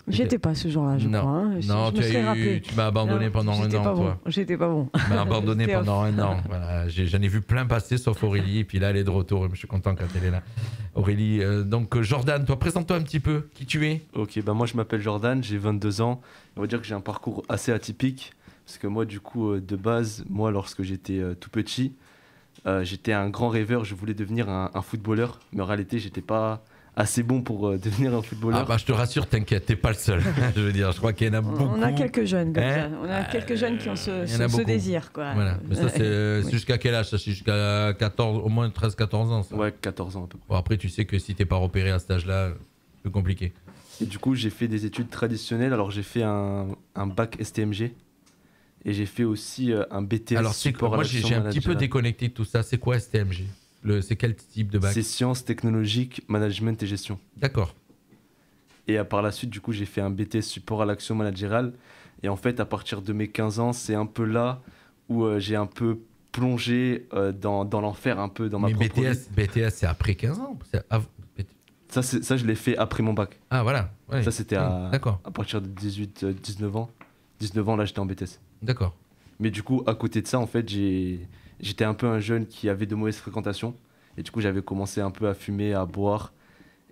J'étais pas ce jour-là, je crois. Hein. Non, tu m'as abandonné pendant 1 an, toi. J'étais pas bon. Tu m'as abandonné pendant 1 an. Voilà, j'en ai vu plein passer, sauf Aurélie. Et puis là, elle est de retour. Je suis content quand elle est là. Aurélie, donc Jordan, toi, présente-toi un petit peu. Qui tu es? Ok, moi je m'appelle Jordan, j'ai 22 ans. On va dire que j'ai un parcours assez atypique. Parce que moi, du coup, de base, lorsque j'étais tout petit, j'étais un grand rêveur. Je voulais devenir un footballeur. Mais en réalité, j'étais pas assez bon pour devenir un footballeur. Je te rassure, t'inquiète, t'es pas le seul. Je veux dire, je crois qu'il y en a beaucoup. On a quelques jeunes comme ça. On a quelques jeunes qui ont ce désir, quoi. Voilà. Mais ça, c'est jusqu'à quel âge? Ça, c'est jusqu'à 14, au moins 13-14 ans. Ça. Ouais, 14 ans à peu près. Bon, après, tu sais que si t'es pas repéré à cet âge-là, c'est plus compliqué. Et du coup, j'ai fait des études traditionnelles. Alors, j'ai fait un bac STMG. Et j'ai fait aussi un BTS. Alors, moi, j'ai un petit peu déconnecté de tout ça. C'est quoi STMG? C'est quel type de bac? C'est sciences technologiques, management et gestion. D'accord. Et par la suite, du coup, j'ai fait un BTS support à l'action managériale. Et en fait, à partir de mes 15 ans, c'est un peu là où j'ai un peu plongé dans l'enfer, un peu dans ma propre vie. BTS, c'est après 15 ans? Ça, je l'ai fait après mon bac. Ah, voilà. Ouais. Ça, c'était à partir de 19 ans. 19 ans, là, j'étais en BTS. D'accord. Mais du coup, à côté de ça, en fait, j'étais un peu un jeune qui avait de mauvaises fréquentations. Et du coup, j'avais commencé un peu à fumer, à boire.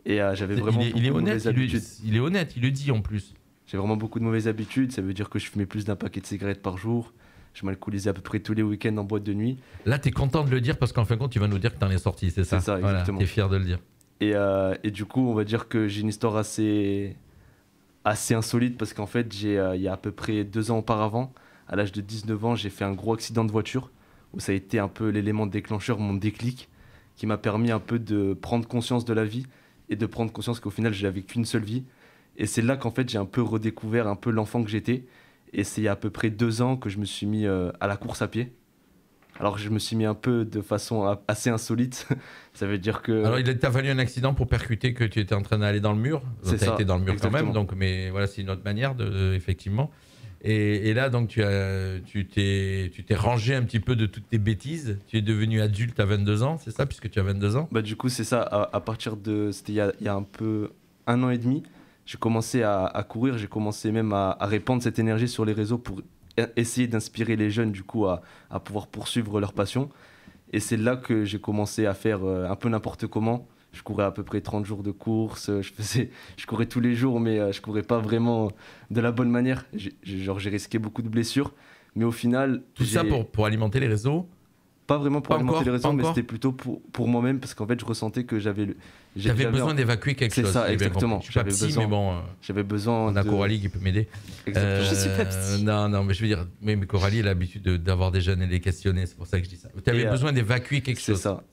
Et j'avais vraiment beaucoup de mauvaises habitudes. Il est honnête, il le dit en plus. J'ai vraiment beaucoup de mauvaises habitudes. Ça veut dire que je fumais plus d'un paquet de cigarettes par jour. Je m'alcoolisais à peu près tous les week-ends en boîte de nuit. Là, t'es content de le dire parce qu'en fin de compte, tu vas nous dire que t'en es sorti, c'est ça? C'est ça, exactement. T'es fier de le dire. Et du coup, on va dire que j'ai une histoire assez insolite parce qu'en fait, il y a à peu près 2 ans auparavant, à l'âge de 19 ans, j'ai fait un gros accident de voiture où ça a été un peu l'élément déclencheur, mon déclic, qui m'a permis un peu de prendre conscience de la vie et de prendre conscience qu'au final, je n'avais qu'une seule vie. Et c'est là qu'en fait, j'ai un peu redécouvert un peu l'enfant que j'étais. Et c'est il y a à peu près 2 ans que je me suis mis à la course à pied. Alors je me suis mis un peu de façon assez insolite. Ça veut dire que... Alors il t'a fallu un accident pour percuter que tu étais en train d'aller dans le mur. Tu as été dans le mur exactement. Quand même, donc, mais voilà, c'est une autre manière, effectivement. Et là, donc, tu t'es rangé un petit peu de toutes tes bêtises. Tu es devenu adulte à 22 ans, c'est ça, puisque tu as 22 ans? Du coup, c'est ça. À partir de... C'était il y a un peu 1 an et demi. J'ai commencé à courir. J'ai commencé même à répandre cette énergie sur les réseaux pour essayer d'inspirer les jeunes, du coup, à pouvoir poursuivre leur passion. Et c'est là que j'ai commencé à faire un peu n'importe comment. Je courais à peu près 30 jours de course, je courais tous les jours, mais je courais pas vraiment de la bonne manière. J'ai risqué beaucoup de blessures, mais au final... Tout ça pour alimenter les réseaux? pas vraiment pour alimenter les réseaux, mais encore c'était plutôt pour moi-même, parce qu'en fait, je ressentais que j'avais besoin d'évacuer quelque chose. C'est ça, exactement. Je suis pas psy, mais bon. J'avais besoin. On a Coralie qui peut m'aider. Exactement. Je suis pas psy. Non, mais je veux dire, mais Coralie a l'habitude d'avoir des jeunes et de les questionner, c'est pour ça que je dis ça. Tu avais besoin d'évacuer quelque chose. C'est ça.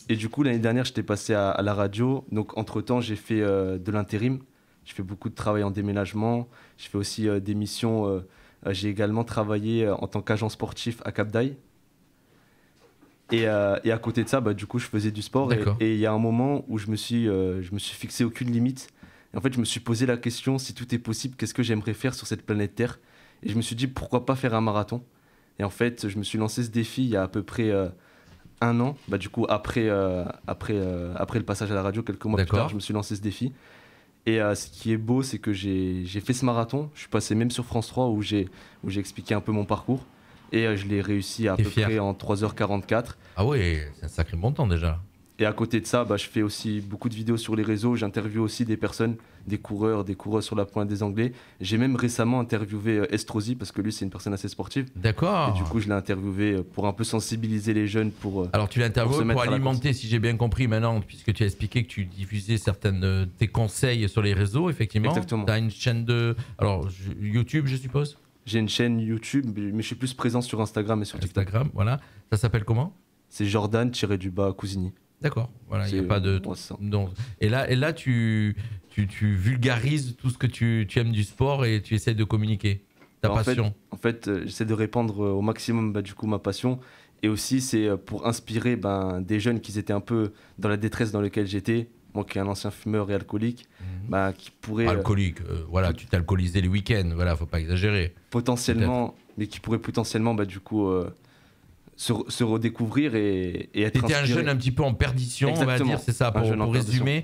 Et du coup, l'année dernière, j'étais passé à la radio. Donc, entre-temps, j'ai fait de l'intérim. Je fais beaucoup de travail en déménagement. Je fais aussi des missions. J'ai également travaillé en tant qu'agent sportif à Cap d'Aille. Et à côté de ça, du coup, je faisais du sport. Et il y a un moment où je me suis fixé aucune limite. Et en fait, je me suis posé la question, si tout est possible, qu'est-ce que j'aimerais faire sur cette planète Terre? Et je me suis dit, pourquoi pas faire un marathon? Et en fait, je me suis lancé ce défi il y a à peu près 1 an. Du coup, après le passage à la radio, quelques mois plus tard, je me suis lancé ce défi. Et ce qui est beau, c'est que j'ai fait ce marathon. Je suis passé même sur France 3 où j'ai expliqué un peu mon parcours. Et je l'ai réussi à peu près en 3h44. Ah ouais, c'est un sacré bon temps déjà. Et à côté de ça, je fais aussi beaucoup de vidéos sur les réseaux. J'interviewe aussi des personnes, des coureurs sur la pointe des Anglais. J'ai même récemment interviewé Estrosi parce que lui, c'est une personne assez sportive. D'accord. Et du coup, je l'ai interviewé pour un peu sensibiliser les jeunes pour. Alors, tu l'as interviewé pour alimenter, si j'ai bien compris maintenant, puisque tu as expliqué que tu diffusais tes conseils sur les réseaux, effectivement. Exactement. Tu as une chaîne YouTube, je suppose? J'ai une chaîne YouTube, mais je suis plus présent sur Instagram et sur TikTok. Instagram, voilà. Ça s'appelle comment? C'est Jordan-Cousini. D'accord, voilà, il n'y a pas de... Et là tu vulgarises tout ce que tu aimes du sport et tu essaies de communiquer ta passion. En fait, j'essaie de répandre au maximum ma passion. Et aussi, c'est pour inspirer des jeunes qui étaient un peu dans la détresse dans laquelle j'étais. Moi qui est un ancien fumeur et alcoolique, qui pourrait... Alcoolique, voilà, tu t'es alcoolisé les week-ends, voilà, faut pas exagérer. Potentiellement, mais qui pourrait potentiellement, se redécouvrir et être inspiré. T'étais un jeune un petit peu en perdition, exactement. On va dire, c'est ça, pour résumer,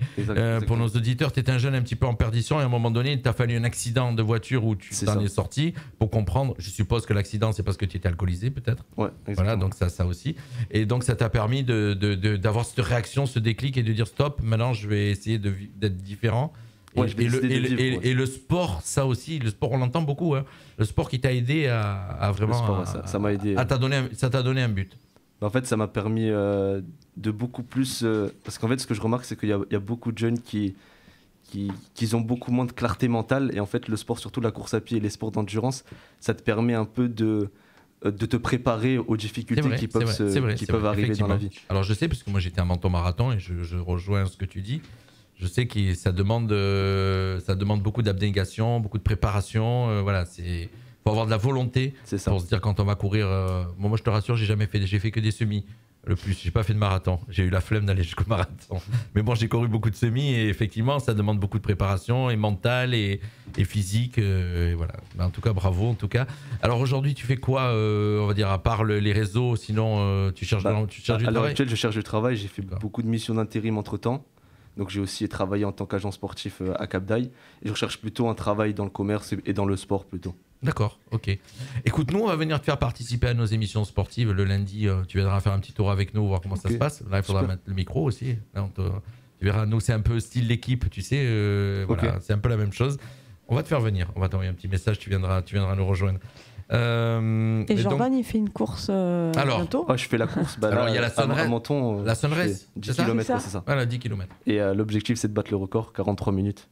pour nos auditeurs, t'étais un jeune un petit peu en perdition et à un moment donné, il t'a fallu un accident de voiture où tu t'en es sorti pour comprendre, je suppose que l'accident c'est parce que tu étais alcoolisé peut-être. Ouais, voilà, donc ça aussi. Et donc ça t'a permis d'avoir cette réaction, ce déclic et de dire stop, maintenant je vais essayer d'être différent. Et le sport, ça aussi, le sport on l'entend beaucoup, hein. Le sport qui t'a aidé à vraiment... ça m'a aidé. Ça t'a donné un but. En fait, ça m'a permis de beaucoup plus... parce qu'en fait, ce que je remarque, c'est qu'il y a beaucoup de jeunes qui ont beaucoup moins de clarté mentale. Et en fait, le sport, surtout la course à pied et les sports d'endurance, ça te permet un peu de te préparer aux difficultés qui peuvent arriver dans la vie. Alors je sais, parce que moi j'étais un mentor marathon et je rejoins ce que tu dis. Je sais que ça demande beaucoup d'abnégation, beaucoup de préparation. Voilà, faut avoir de la volonté pour se dire quand on va courir. Moi, je te rassure, j'ai fait que des semis. Le plus, j'ai pas fait de marathon. J'ai eu la flemme d'aller jusqu'au marathon. Mais bon, j'ai couru beaucoup de semis et effectivement, ça demande beaucoup de préparation et mentale et physique. Et voilà. En tout cas, bravo. En tout cas. Alors aujourd'hui, tu fais quoi on va dire à part les réseaux. Sinon, tu cherches du travail. À l'heure actuelle, je cherche du travail. J'ai fait beaucoup de missions d'intérim entre temps. Donc j'ai aussi travaillé en tant qu'agent sportif à Cap d'Aille. Et je recherche plutôt un travail dans le commerce et dans le sport plutôt. D'accord, ok. Écoute, nous on va venir te faire participer à nos émissions sportives. Le lundi, tu viendras faire un petit tour avec nous, voir comment ça se passe. Là, il faudra mettre le micro aussi. Là, tu verras, nous c'est un peu style l'équipe, tu sais. Voilà, c'est un peu la même chose. On va te faire venir. On va t'envoyer un petit message, tu viendras nous rejoindre. Et Jordan, il fait une course bientôt. Je fais la course. Alors, il y a la Sunrace. La Sunrace, 10 km, c'est ça. Voilà, 10 km. Et l'objectif, c'est de battre le record, 43 minutes.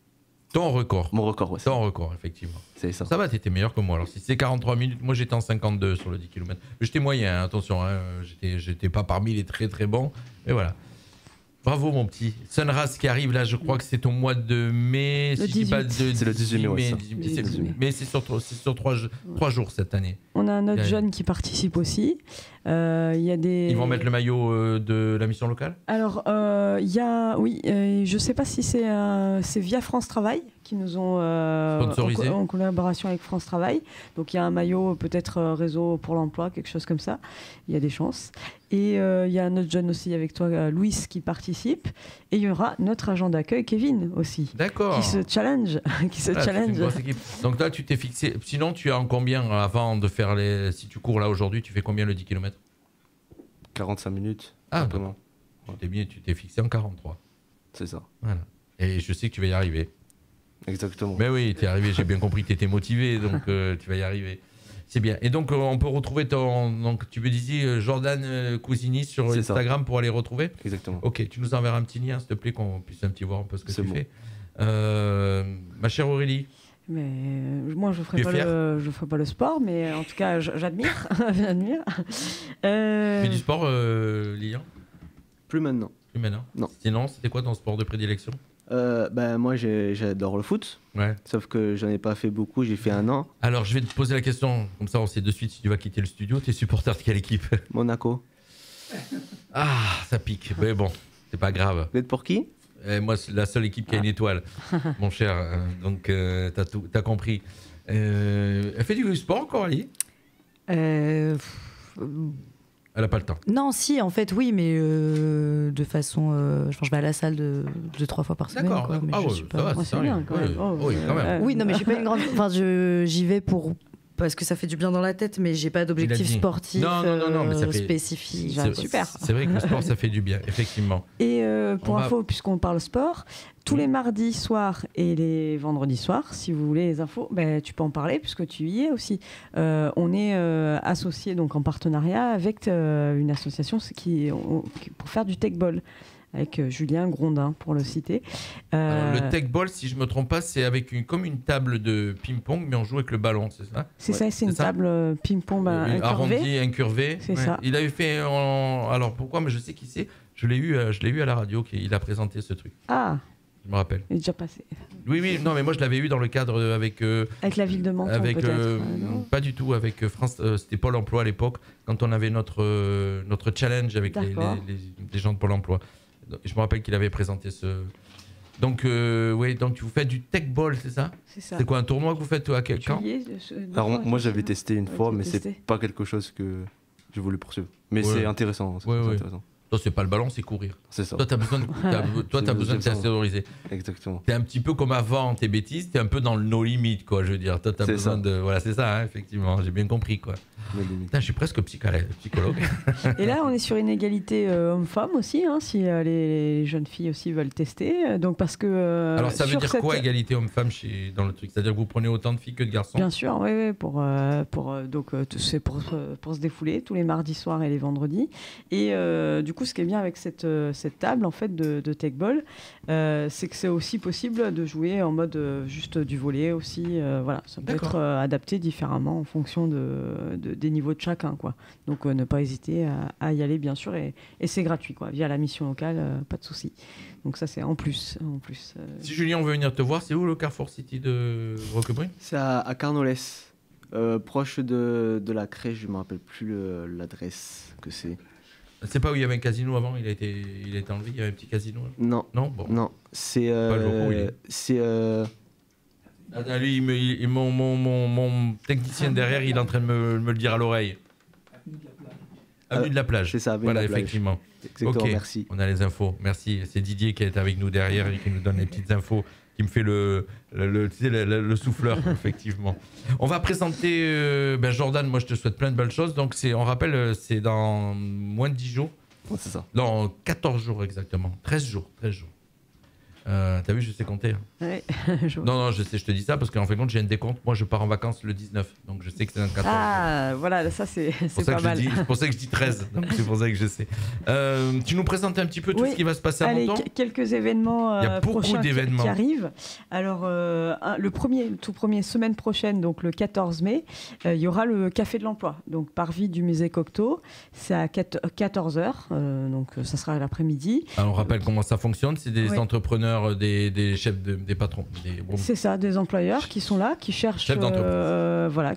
Ton record. Mon record, ouais. Ton record, effectivement. C'est ça. Ça va, t'étais meilleur que moi. Alors, si c'est 43 minutes, moi j'étais en 52 sur le 10 km. J'étais moyen, attention. J'étais pas parmi les très très bons. Mais voilà. Bravo mon petit. Sunrace qui arrive là, je crois que c'est au mois de mai. Le 18. C'est le 18 mai. Mais c'est sur 3 jours cette année. On a un autre jeune qui participe aussi. Y a des... Ils vont mettre le maillot de la mission locale. Alors, je ne sais pas si c'est via France Travail qui nous ont sponsorisé en collaboration avec France Travail. Donc il y a un maillot peut-être réseau pour l'emploi, quelque chose comme ça. Il y a des chances. Et il y a un autre jeune aussi avec toi, Louis, qui participe. Et il y aura notre agent d'accueil, Kevin, aussi. D'accord. Qui se challenge. Donc là, tu t'es fixé. Sinon, tu es en combien avant de faire les... Si tu cours là aujourd'hui, tu fais combien le 10 km? 45 minutes. Ah, bon. Tu t'es fixé en 43. C'est ça. Voilà. Et je sais que tu vas y arriver. Exactement. Mais oui, tu es arrivé, j'ai bien compris que tu étais motivé, donc tu vas y arriver. C'est bien. Et donc, on peut retrouver donc tu me disais Jordan Cousini sur Instagram pour aller retrouver. Exactement. Ok, tu nous enverras un petit lien, s'il te plaît, qu'on puisse un petit voir un peu ce que tu fais. Ma chère Aurélie. Mais moi, je ne ferai pas le sport, mais en tout cas, j'admire. J'admire. Tu fais du sport, Lilian? Plus maintenant. Plus maintenant? Non. Sinon, c'était quoi ton sport de prédilection? Moi, j'adore le foot. Ouais. Sauf que j'en ai pas fait beaucoup, j'ai fait 1 an. Alors, je vais te poser la question, comme ça on sait de suite si tu vas quitter le studio. Tu es supporter de quelle équipe? Monaco. Ah, ça pique. Mais bon, c'est pas grave. Vous êtes pour qui? Moi, c'est la seule équipe qui a une étoile, mon cher. Donc, t'as compris. Elle fait du sport, Coralie? Elle n'a pas le temps. Non, si, en fait, oui, mais de façon. Je vais à la salle 2-3 fois par semaine. D'accord. Quoi, mais je suis pas... c'est bien, quand même. Oui, quand même. Oui, non, mais je suis pas une grande. Enfin, j'y vais parce que ça fait du bien dans la tête, mais j'ai pas d'objectif sportif mais spécifique. Super. C'est vrai que le sport, ça fait du bien, effectivement. Et pour info, puisqu'on parle sport, tous les mardis soirs et les vendredis soirs, si vous voulez les infos, tu peux en parler puisque tu y es aussi. On est associé donc en partenariat avec une association pour faire du tech ball. Avec Julien Grondin, pour le citer. Alors, le tech ball, si je ne me trompe pas, c'est avec comme une table de ping-pong, mais on joue avec le ballon, c'est ça? C'est ça, c'est une table ping-pong arrondie, incurvée. C'est ça. Il avait fait... Alors pourquoi? Mais je sais qui c'est. Je l'ai eu à la radio, il a présenté ce truc. Ah, je me rappelle. il est déjà passé. Oui, non, mais moi je l'avais eu dans le cadre avec la ville de Menton, peut-être. Pas du tout, avec France, c'était Pôle emploi à l'époque, quand on avait notre challenge avec les gens de Pôle emploi. Je me rappelle qu'il avait présenté ce... Donc, donc vous faites du tech ball, c'est ça? C'est ça. C'est quoi, un tournoi que vous faites à quel camp? Alors, moi j'avais testé une fois, mais c'est pas quelque chose que je voulais poursuivre. Mais c'est intéressant. Intéressant. Toi, c'est pas le ballon, c'est courir. C'est ça. Toi, t'as besoin de t'extérioriser. Exactement. T'es un petit peu comme avant tes bêtises, t'es un peu dans le no limit, quoi. Je veux dire, toi, t'as besoin de. Voilà, c'est ça, effectivement. J'ai bien compris, quoi. Putain, je suis presque psychologue. Et là, on est sur une égalité homme-femme aussi, si les jeunes filles aussi veulent tester. Donc, parce que. Alors, ça veut dire quoi, égalité homme-femme dans le truc? C'est-à-dire que vous prenez autant de filles que de garçons? Bien sûr, oui. C'est pour se défouler tous les mardis soirs et les vendredis. Et du coup, ce qui est bien avec cette table en fait de tech ball, c'est que c'est aussi possible de jouer en mode juste du volley aussi. Voilà, ça peut être adapté différemment en fonction des niveaux de chacun, quoi. Donc ne pas hésiter à y aller, bien sûr, et c'est gratuit, quoi. Via la mission locale, pas de souci. Donc ça, c'est en plus. Si Julien veut venir te voir, c'est où le Carrefour City de Roquebrune? C'est à Carnolès, proche de la crèche. Je me rappelle plus l'adresse que c'est. C'est pas où il y avait un casino avant, il a été enlevé, il y avait un petit casino là. Non. Bon. Non, c'est lui, mon technicien derrière, il est en train de me le dire à l'oreille. Avenue de la Plage. C'est ça, avenue voilà, de la Plage. Effectivement. Exactement, merci. On a les infos. Merci. C'est Didier qui est avec nous derrière et qui nous donne les petites infos, qui me fait le souffleur, effectivement. On va présenter Jordan. Moi, je te souhaite plein de belles choses. Donc, on rappelle, c'est dans moins de 10 jours. Ouais, c'est ça. Dans 14 jours exactement. 13 jours. T'as vu, je sais compter. Hein. Ouais, non, je sais, je te dis ça parce qu'en fin de compte, j'ai un décompte. Moi, je pars en vacances le 19. Donc, je sais que c'est un 14. Ah, voilà, ça, c'est pas mal. C'est pour ça que je dis 13. Donc, c'est pour ça que je sais. Tu nous présentes un petit peu tout ce qui va se passer à Menton? Quelques événements prochains qui arrivent. Alors, tout premier, semaine prochaine, donc le 14 mai, il y aura le Café de l'Emploi. Donc, parvis du musée Cocteau. C'est à 14h. Donc, ça sera l'après-midi. Alors, on rappelle comment ça fonctionne. C'est des entrepreneurs, des chefs, des patrons. C'est ça, des employeurs qui sont là, qui cherchent,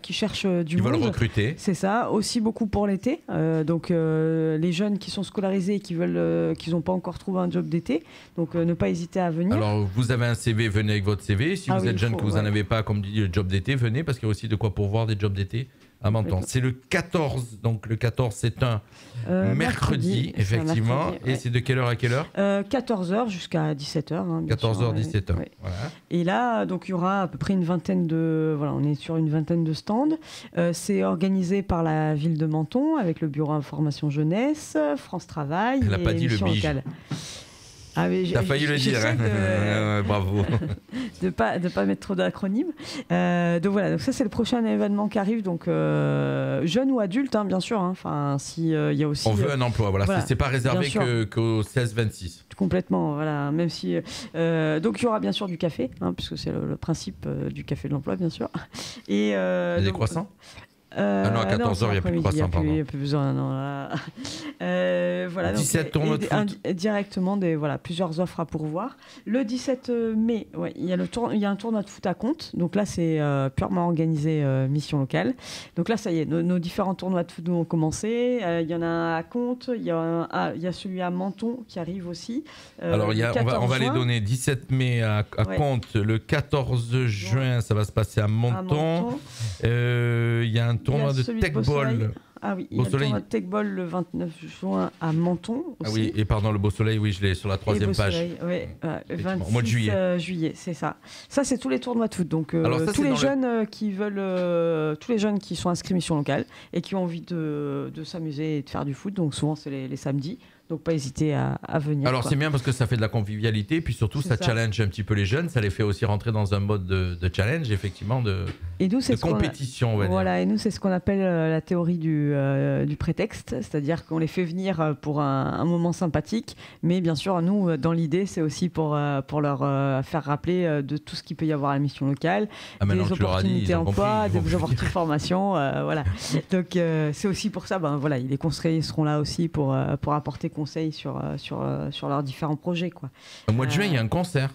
qui cherchent du monde. Ils veulent recruter. C'est ça, aussi beaucoup pour l'été. Donc les jeunes qui sont scolarisés et qui n'ont pas encore trouvé un job d'été, donc ne pas hésiter à venir. Alors vous avez un CV, venez avec votre CV. Si vous êtes jeune que vous n'en avez pas, comme dit le job d'été, venez parce qu'il y a aussi de quoi pourvoir des jobs d'été à Menton. C'est le 14, donc le 14 c'est un mercredi, effectivement. Et c'est de quelle heure à quelle heure? 14h jusqu'à 17h. 14h, 17h. Ouais. Voilà. Et là, donc il y aura à peu près on est sur une vingtaine de stands. C'est organisé par la ville de Menton avec le bureau information jeunesse, France Travail. Elle n'a pas dit le bige. T'as failli le dire, hein. Bravo. de pas mettre trop d'acronymes. Donc voilà, donc ça c'est le prochain événement qui arrive, donc jeune ou adulte, hein, bien sûr. Enfin, si il y a aussi. On veut un emploi, voilà. C'est pas réservé qu'aux 16-26. Complètement, voilà. Même si donc il y aura bien sûr du café, hein, puisque c'est le principe du café de l'emploi, bien sûr. Et des croissants. Non, à 14h, il n'y a plus de croissants, pardon. Il n'y a plus besoin, non. Voilà, 17 tournois de foot. Directement, plusieurs offres à pourvoir. Le 17 mai, il y a un tournoi de foot à Contes. Donc là, c'est purement organisé mission locale. Donc là, ça y est, nos différents tournois de foot ont commencé. Il y en a un à Contes, il y a celui à Menton qui arrive aussi. Alors, on va les donner. 17 mai à Contes. Le 14 juin, ça va se passer à Menton. Il y a un tournoi de Tech Ball. Ah oui, il y a le tournoi de Tech Ball le 29 juin à Menton aussi. Ah oui, et pardon, le Beau Soleil, oui, je l'ai sur la 3e page. Oui, 26 au mois de juillet. Juillet, c'est ça. Ça, c'est tous les tournois de foot. Donc, tous les jeunes qui veulent, tous les jeunes qui sont inscrits mission locale et qui ont envie de s'amuser et de faire du foot. Donc, souvent, c'est les samedis. Donc, pas hésiter à venir. Alors, c'est bien parce que ça fait de la convivialité, puis surtout, ça challenge un petit peu les jeunes. Ça les fait aussi rentrer dans un mode de challenge, effectivement, de compétition. Voilà, et nous, c'est ce qu'on appelle la théorie du prétexte. C'est-à-dire qu'on les fait venir pour un moment sympathique. Mais bien sûr, nous, dans l'idée, c'est aussi pour leur faire rappeler de tout ce qu'il peut y avoir à la mission locale, des opportunités d'emploi, des opportunités de formation. Voilà. Donc, c'est aussi pour ça, les conseillers seront là aussi pour apporter conseils sur leurs différents projets, quoi. Au mois de juin, il y a un concert.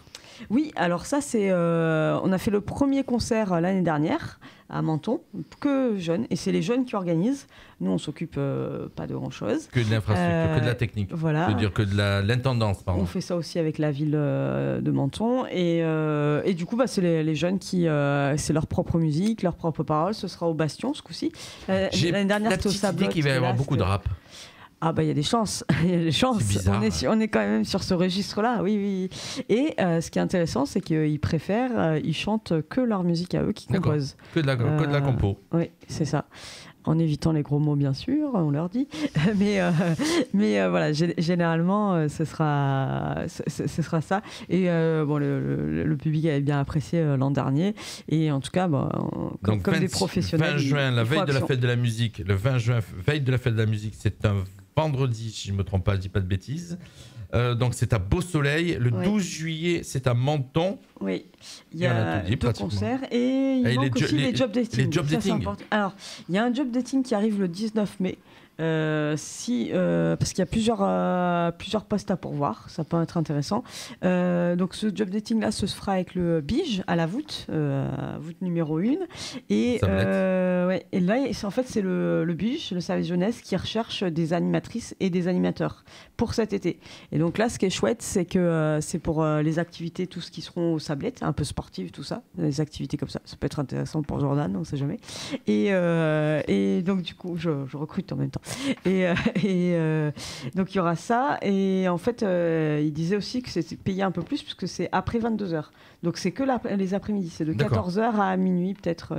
Oui, alors ça, on a fait le premier concert l'année dernière à Menton, que jeunes, et c'est les jeunes qui organisent. Nous, on s'occupe pas de grand-chose. Que de l'infrastructure, que de la technique. Voilà. Je veux dire que de l'intendance, pardon. On fait ça aussi avec la ville de Menton. Et du coup, c'est les jeunes qui... c'est leur propre musique, leur propre parole. Ce sera au Bastion, ce coup-ci. L'année dernière, c'était au Sablot. J'ai qu'il va y avoir beaucoup de rap. Ah il y a des chances, il y a des chances. C'est bizarre. On est quand même sur ce registre-là, oui. Et ce qui est intéressant, c'est qu'ils préfèrent, ils chantent que leur musique à eux qui composent. Que de la compo. Oui, c'est ça. En évitant les gros mots, bien sûr, on leur dit. Mais voilà, généralement, ce sera ça. Et le public avait bien apprécié l'an dernier. Et en tout cas, comme des professionnels. 20 juin, la veille de la fête de la musique. Le 20 juin, veille de la fête de la musique, c'est un vendredi, si je ne me trompe pas, je ne dis pas de bêtises. Donc c'est à Beau Soleil. Le 12 juillet, c'est à Menton. Oui, il y a deux concerts et il manque aussi les job dating. Les job dating. Alors, il y a un job dating qui arrive le 19 mai. Parce qu'il y a plusieurs postes à pourvoir, ça peut être intéressant. Donc ce job dating là se fera avec le Bige à la voûte numéro 1 et là en fait c'est le Bige, le service jeunesse qui recherche des animatrices et des animateurs pour cet été. Et donc là ce qui est chouette c'est que c'est pour les activités tous qui seront aux Sablettes, un peu sportives tout ça, des activités comme ça peut être intéressant pour Jordan, on sait jamais. Et donc du coup je recrute en même temps. Et donc il y aura ça et en fait il disait aussi que c'était payé un peu plus puisque c'est après 22h, donc c'est que les après-midi, c'est de 14h à minuit peut-être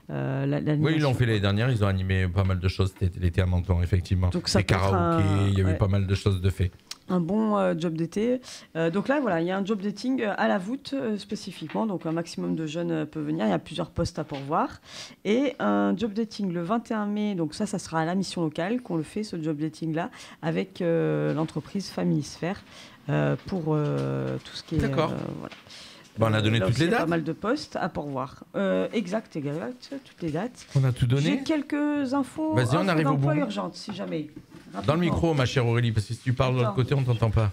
l'animation. Oui, ils l'ont fait l'année dernière, ils ont animé pas mal de choses l'été à Menton, effectivement. Donc ça des karaokés, il y avait pas mal de choses de fait. Un bon job d'été. Donc là, voilà, il y a un job dating à la voûte spécifiquement. Donc un maximum de jeunes peuvent venir. Il y a plusieurs postes à pourvoir. Et un job dating le 21 mai. Donc ça sera à la mission locale qu'on le fait, ce job dating-là, avec l'entreprise Familisphère pour tout ce qui est... D'accord. Voilà. On a donné toutes les dates. Il y a pas mal de postes à pourvoir. Exact, toutes les dates. On a tout donné. J'ai quelques infos. Vas-y, on arrive au bout. Urgentes, si jamais. Rapidement. Dans le micro, ma chère Aurélie, parce que si tu parles de l'autre côté, on ne t'entend pas.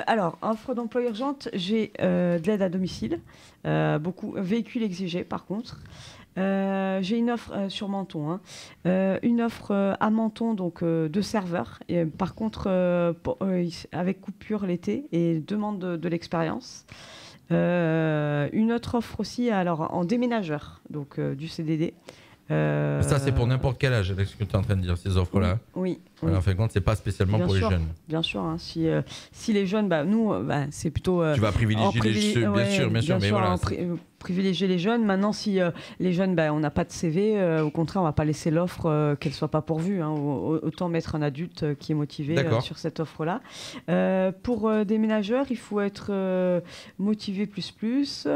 Alors, offre d'emploi urgente, j'ai de l'aide à domicile, beaucoup véhicules exigés par contre. J'ai une offre sur Menton, une offre à Menton, donc de serveur, et, par contre avec coupure l'été et demande de l'expérience. Une autre offre aussi en déménageur, donc du CDD. Ça, c'est pour n'importe quel âge, ce que tu es en train de dire, ces offres-là. Oui. En fin de compte, c'est pas spécialement bien pour sûr, les jeunes. Bien sûr. Hein, si les jeunes, nous, c'est plutôt. Tu vas privilégier ceux, bien sûr, mais voilà. Privilégier les jeunes. Maintenant, si les jeunes, on n'a pas de CV, au contraire, on va pas laisser l'offre qu'elle soit pas pourvue. Hein, autant mettre un adulte qui est motivé sur cette offre-là. Pour des ménageurs, il faut être motivé plus,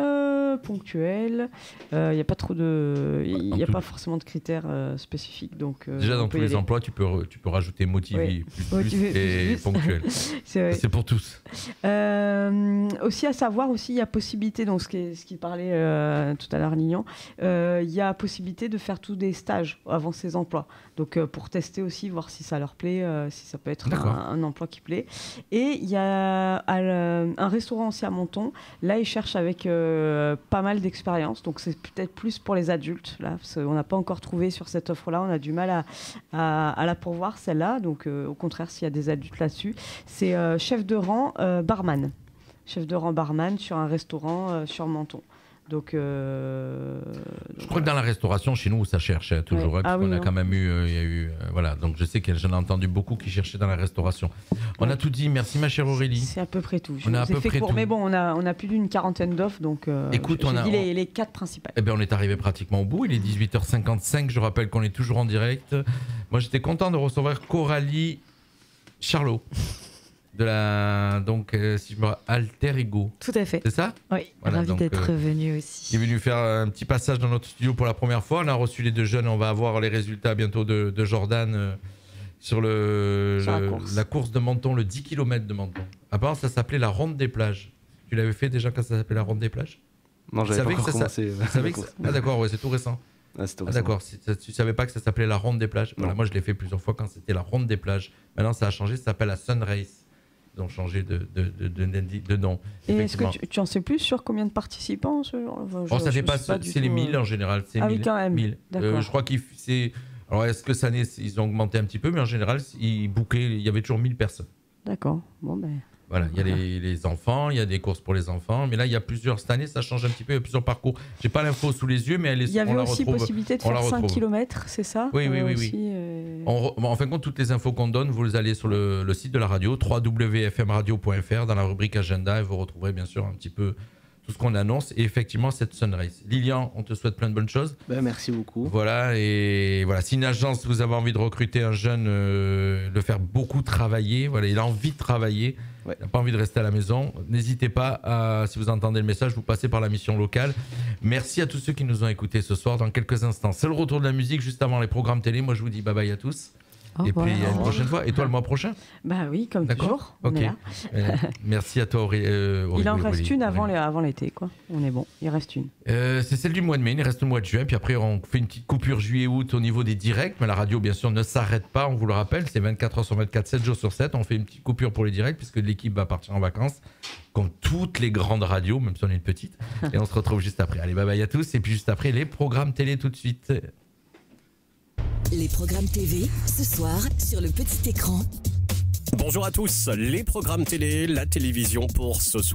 ponctuel. Il n'y a pas trop de, il n'y a pas forcément de critères spécifiques. Donc déjà dans tous les emplois, tu peux rajouter motivé plus et ponctuel. C'est pour tous. Aussi à savoir il y a possibilité, donc ce qui parlait tout à l'heure Lilian, il y a possibilité de faire tous des stages avant ces emplois. Donc pour tester aussi, voir si ça leur plaît, si ça peut être un emploi qui plaît. Et il y a un restaurant aussi à Menton. Là, ils cherchent avec pas mal d'expérience. Donc c'est peut-être plus pour les adultes. Là, parce qu'on n'a pas encore trouvé sur cette offre-là. On a du mal à la pourvoir, celle-là. Donc au contraire, s'il y a des adultes là-dessus, c'est chef de rang barman. Chef de rang barman sur un restaurant sur Menton. Donc, je crois que dans la restauration, chez nous, ça cherche toujours. Parce qu'on a quand même eu, voilà. Donc, je sais que j'en ai entendu beaucoup qui cherchaient dans la restauration. On a tout dit. Merci, ma chère Aurélie. C'est à peu près tout. On a à peu près tout. Mais bon, on a plus d'une quarantaine d'offres. Donc, écoute, on a dit les 4 principales. Eh bien, on est arrivé pratiquement au bout. Il est 18h55. Je rappelle qu'on est toujours en direct. Moi, j'étais content de recevoir Coralie Charlot. Si je me rappelle, Alter Ego. Tout à fait. C'est ça ? Oui, voilà, ravi d'être venu aussi. Il est venu faire un petit passage dans notre studio pour la première fois. On a reçu les 2 jeunes. On va avoir les résultats bientôt de Jordan sur la course de Menton, le 10 km de Menton. Apparemment, ça s'appelait la Ronde des Plages. Tu l'avais fait déjà quand ça s'appelait la Ronde des Plages ? Non, j'avais pas encore commencé. Ah d'accord, c'est tout récent. D'accord, tu savais pas que ça s'appelait la Ronde des Plages ? Voilà, moi, je l'ai fait plusieurs fois quand c'était la Ronde des Plages. Maintenant, ça a changé, ça s'appelle la Sun Race. Ils ont changé de nom. Et est-ce que tu en sais plus sur combien de participants ce genre ? Ça dépasse, c'est les 1000 en général. C'est 1000, oui, quand même. 1000. Je crois qu'ils c'est. Alors est-ce que cette année ils ont augmenté un petit peu, mais en général ils bouclaient, il y avait toujours 1000 personnes. D'accord. Bon ben. Voilà, il y a les enfants, il y a des courses pour les enfants, mais là il y a plusieurs, cette année ça change un petit peu, il y a plusieurs parcours. J'ai pas l'info sous les yeux, mais elle est. Il y avait aussi possibilité de faire 5 km, c'est ça ? Oui. En fin de compte, toutes les infos qu'on donne, vous allez sur le site de la radio, www.fmradio.fr, dans la rubrique agenda, et vous retrouverez bien sûr un petit peu tout ce qu'on annonce. Et effectivement, cette Sunrise. Lilian, on te souhaite plein de bonnes choses. Merci beaucoup. Voilà, et voilà, si une agence, vous avez envie de recruter un jeune, le faire beaucoup travailler, voilà, il a envie de travailler. Il n'a pas envie de rester à la maison. N'hésitez pas, si vous entendez le message, vous passez par la mission locale. Merci à tous ceux qui nous ont écoutés ce soir. Dans quelques instants, c'est le retour de la musique juste avant les programmes télé. Moi, je vous dis bye bye à tous. Et puis, à une prochaine fois. Et toi, le mois prochain ? Bah oui, comme toujours. Ok. Merci à toi, Aurélie. Il en reste une avant l'été, quoi. On est bon. Il reste une. C'est celle du mois de mai. Il reste le mois de juin. Puis après, on fait une petite coupure juillet-août au niveau des directs. Mais la radio, bien sûr, ne s'arrête pas. On vous le rappelle. C'est 24 heures sur 24, 7 jours sur 7. On fait une petite coupure pour les directs puisque l'équipe va partir en vacances. Comme toutes les grandes radios, même si on est une petite. Et on se retrouve juste après. Allez, bye bye à tous. Et puis juste après, les programmes télé tout de suite. Les programmes TV, ce soir, sur le petit écran. Bonjour à tous, les programmes télé, la télévision pour ce soir.